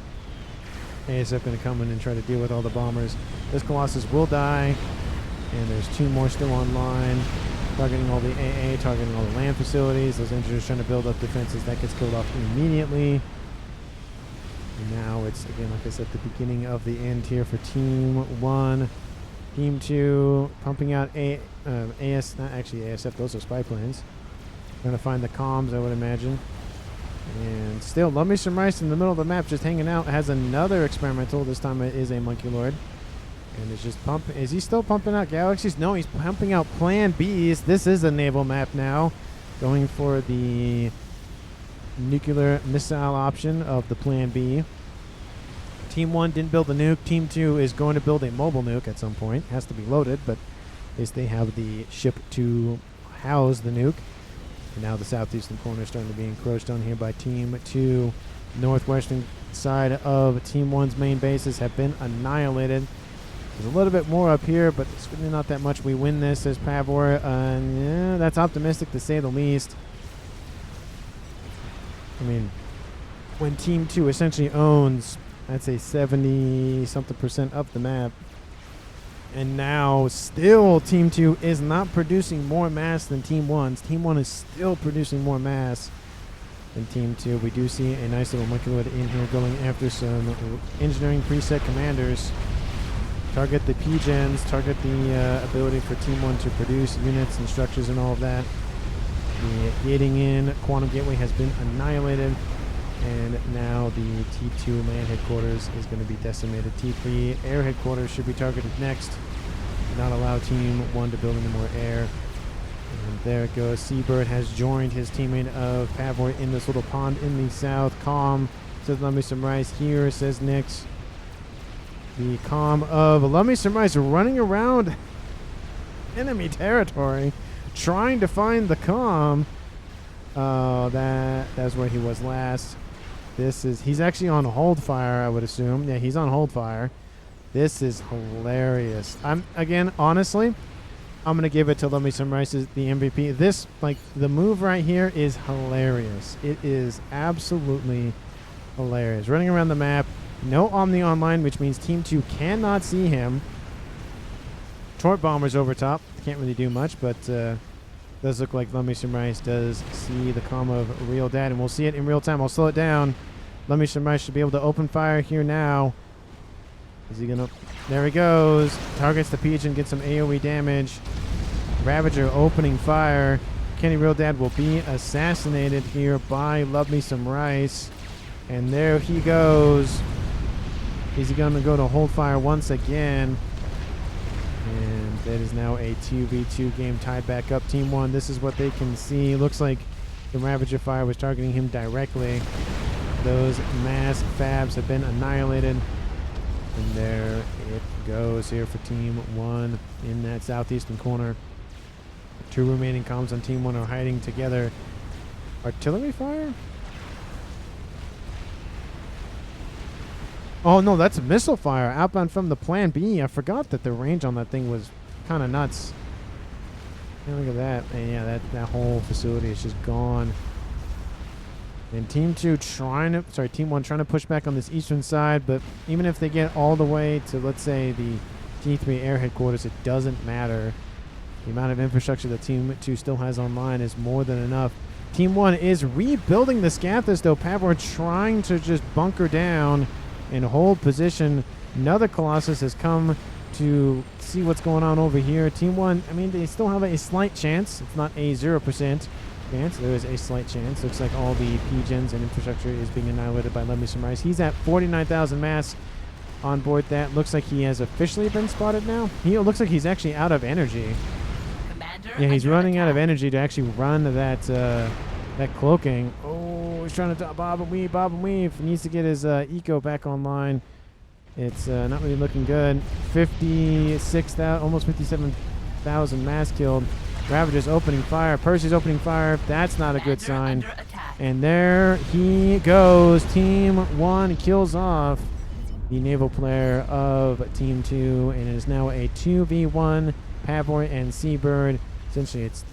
S1: ASF going to come in and try to deal with all the bombers. This Colossus will die. And there's 2 more still online, targeting all the AA, targeting all the land facilities. Those engineers trying to build up defenses. That gets killed off immediately. And now it's, again, like I said, the beginning of the end here for Team 1. Team 2 pumping out not actually ASF, those are spy planes. Trying to find the comms, I would imagine. And still, love me some rice in the middle of the map, just hanging out. Has another experimental. This time it is a Monkey Lord. And it's just pumping. Is he still pumping out galaxies? No, he's pumping out Plan Bs. This is a naval map now. Going for the nuclear missile option of the Plan B. Team 1 didn't build the nuke. Team 2 is going to build a mobile nuke at some point. Has to be loaded, but at least they have the ship to house the nuke. And now the southeastern corner is starting to be encroached on here by Team 2. Northwestern side of Team 1's main bases have been annihilated. There's a little bit more up here, but it's really not that much. We win this, says Pavor. Yeah, that's optimistic to say the least. I mean, when Team 2 essentially owns, I'd say 70-something% of the map, and now still Team 2 is not producing more mass than Team 1's. Team 1 is still producing more mass than Team 2. We do see a nice little monkey lord in here going after some engineering preset commanders. Target the P-gens, target the ability for Team 1 to produce units and structures and all of that. The gating in Quantum Gateway has been annihilated, and now the T2 land headquarters is going to be decimated. T3 air headquarters should be targeted next. Not allow Team 1 to build any more air. And there it goes. Seabird has joined his teammate of Pavor in this little pond in the south. Calm says, love me some rice here, says Nyx. The comm of love me some rice running around enemy territory trying to find the comm. Oh, that's where he was last. He's actually on hold fire, I would assume. Yeah, he's on hold fire. This is hilarious. Honestly, I'm going to give it to Love Me Some Rice as the MVP. This, like, the move right here is hilarious. It is absolutely hilarious. Running around the map, no Omni online, which means Team 2 cannot see him. Tort Bomber's over top. Can't really do much, but does look like Love Me Some Rice does see the combo of Real Dad, and we'll see it in real time. I'll slow it down. Love Me Some Rice should be able to open fire here now. Is he gonna? There he goes. Targets the Pigeon, gets some AoE damage. Ravager opening fire. Kenny Real Dad will be assassinated here by Love Me Some Rice. And there he goes. Is he gonna go to hold fire once again? And that is now a 2v2 game tied back up. Team 1, this is what they can see. Looks like the Ravager fire was targeting him directly. Those mass FAFs have been annihilated. And there it goes here for Team 1 in that southeastern corner. The 2 remaining comms on Team 1 are hiding together. Artillery fire? Oh, no, that's a missile fire outbound from the Plan B. I forgot that the range on that thing was kind of nuts. Yeah, look at that. And yeah, that whole facility is just gone. And Team 1 trying to push back on this eastern side, but even if they get all the way to, let's say, the T3 air headquarters, it doesn't matter. The amount of infrastructure that Team 2 still has online is more than enough. Team 1 is rebuilding the Scathis, though. Pavor trying to just bunker down and hold position. Another Colossus has come to see what's going on over here. Team 1, I mean, they still have a slight chance. It's not a 0% chance. There is a slight chance. Looks like all the P-gens and infrastructure is being annihilated by Love Me Some Rice. He's at 49,000 mass on board that. Looks like he has officially been spotted now. He looks like he's actually out of energy. Yeah, he's running out of energy to actually run that cloaking. Oh, he's trying to bob and weave. He needs to get his eco back online. It's not really looking good. 56,000, almost 57,000 mass killed. Ravager's opening fire. Percy's opening fire. That's not a good sign. And there he goes. Team 1 kills off the Naval player of Team 2, and it is now a 2v1. Pavor and Seabird. Essentially, it's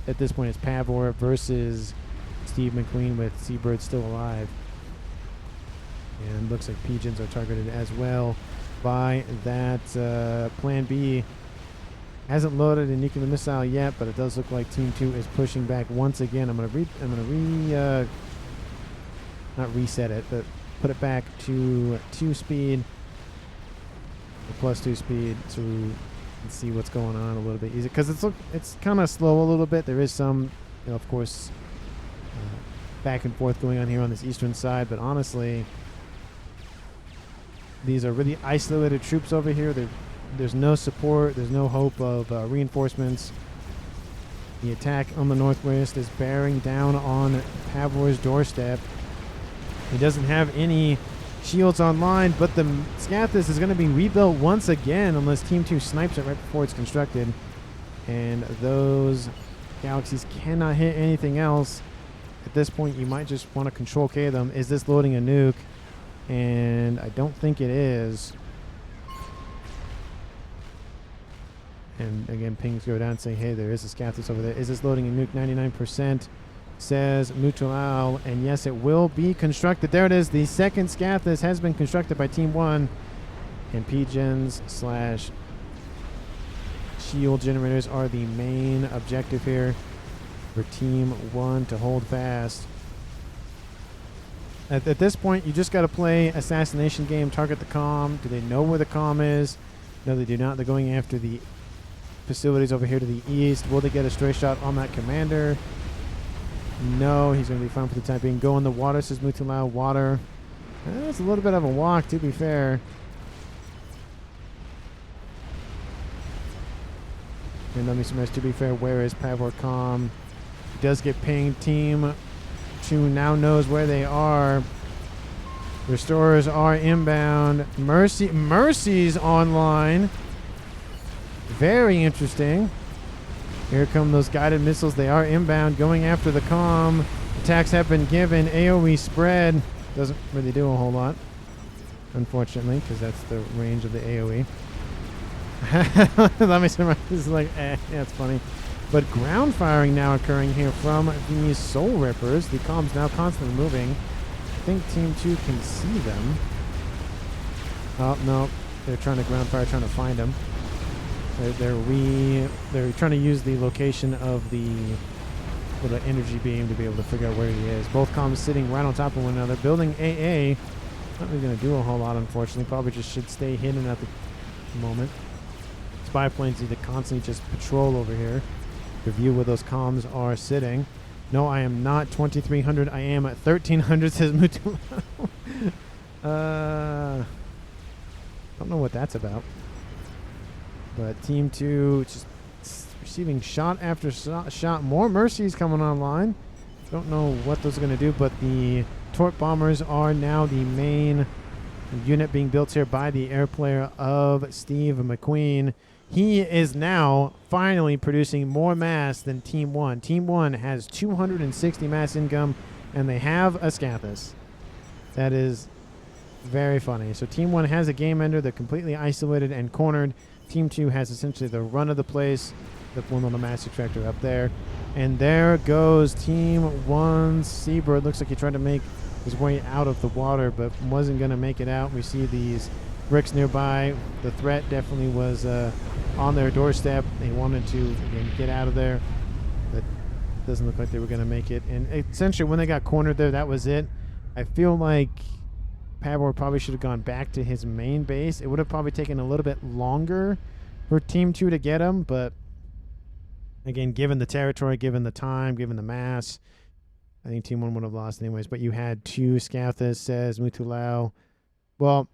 S1: at this point it's Pavor versus Steve McQueen with Seabird still alive. And looks like Pigeons are targeted as well by that Plan B. Hasn't loaded a nuclear missile yet, but it does look like Team 2 is pushing back once again. I'm gonna not reset it, but put it back to 2 speed, or +2 speed, to see what's going on a little bit easier, because it's kind of slow a little bit. There is some, of course, back and forth going on here on this eastern side, but honestly, these are really isolated troops over here. There's no support. There's no hope of reinforcements. The attack on the northwest is bearing down on Pavor's doorstep. He doesn't have any shields online, but the Scathis is going to be rebuilt once again unless Team 2 snipes it right before it's constructed. And those galaxies cannot hit anything else. At this point, you might just want to control K them. Is this loading a nuke? And I don't think it is. And again, pings go down saying, hey, there is a Scathis over there. Is this loading a nuke? 99%. Says Mutual, and yes, it will be constructed. There it is. The second Scathis has been constructed by Team 1, and P-gens / shield generators are the main objective here for Team 1 to hold fast. At this point, you just got to play assassination game, target the comm. Do they know where the comm is? No, they do not. They're going after the facilities over here to the east. Will they get a stray shot on that commander? No, he's going to be fine for the time being. Go in the water, says Mutulau. Water. That's a little bit of a walk, to be fair. And let me summarize, to be fair, where is Pavor Com? He does get pinged. Team 2 now knows where they are. Restorers are inbound. Mercy's online. Very interesting. Here come those guided missiles. They are inbound, going after the comm. Attacks have been given. AoE spread. Doesn't really do a whole lot, unfortunately, because that's the range of the AoE. Let me summarize. This is like, yeah, it's funny. But ground firing now occurring here from the Soul Rippers. The comm's now constantly moving. I think Team 2 can see them. Oh, no. They're trying to ground fire, trying to find them. They're trying to use the location of the energy beam to be able to figure out where he is. Both comms sitting right on top of one another. Building AA. Not really going to do a whole lot, unfortunately. Probably just should stay hidden at the moment. Spy planes need to constantly just patrol over here. Review where those comms are sitting. No, I am not 2300. I am at 1300, says Mutu. Don't know what that's about. But Team 2 just receiving shot after shot. More Mercies coming online. Don't know what those are going to do, but the Torp Bombers are now the main unit being built here by the air player of Steve McQueen. He is now finally producing more mass than Team 1. Team 1 has 260 mass income, and they have a Scathis. That is very funny. So Team 1 has a game ender. They're completely isolated and cornered. Team 2 has essentially the run of the place. The one on the mass extractor up there. And there goes Team 1's Seabird. Looks like he tried to make his way out of the water, but wasn't going to make it out. We see these bricks nearby. The threat definitely was on their doorstep. They wanted to again get out of there, but doesn't look like they were going to make it. And essentially when they got cornered there, that was it. I feel like Pavor probably should have gone back to his main base. It would have probably taken a little bit longer for Team 2 to get him, but again, given the territory, given the time, given the mass, I think Team 1 would have lost anyways. But you had 2 Scathis, says Mutulau. Well,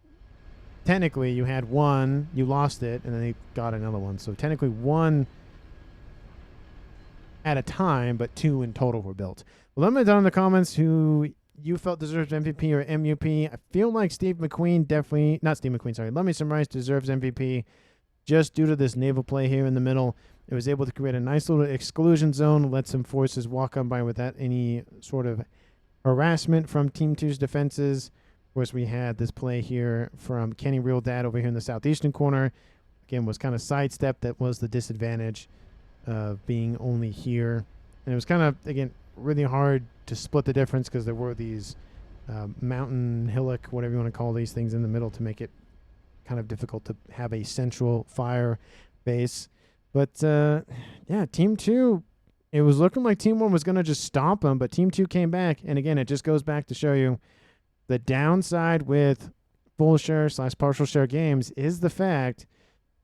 S1: technically you had 1, you lost it, and then they got another one. So technically 1 at a time, but 2 in total were built. Well, let me know down in the comments who you felt deserves MVP or MUP. I feel like Steve McQueen definitely, not Steve McQueen, sorry, Let Me Summarize deserves MVP just due to this naval play here in the middle. It was able to create a nice little exclusion zone, let some forces walk on by without any sort of harassment from Team 2's defenses. Of course, we had this play here from Kenny Real Dad over here in the southeastern corner. Again, was kind of sidestepped. That was the disadvantage of being only here. And it was kind of, again, really hard to split the difference because there were these mountain, hillock, whatever you want to call these things in the middle to make it kind of difficult to have a central fire base. But, yeah, Team 2, it was looking like Team 1 was going to just stomp them, but Team 2 came back. And, again, it just goes back to show you the downside with full share / partial share games is the fact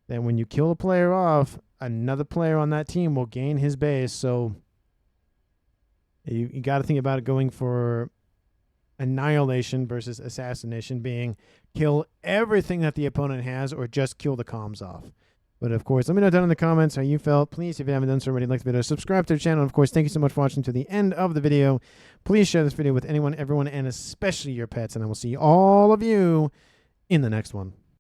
S1: that when you kill a player off, another player on that team will gain his base. So you got to think about it going for annihilation versus assassination, being kill everything that the opponent has or just kill the comms off. But, of course, let me know down in the comments how you felt. Please, if you haven't done so already, like the video, subscribe to the channel. And, of course, thank you so much for watching to the end of the video. Please share this video with anyone, everyone, and especially your pets. And I will see all of you in the next one.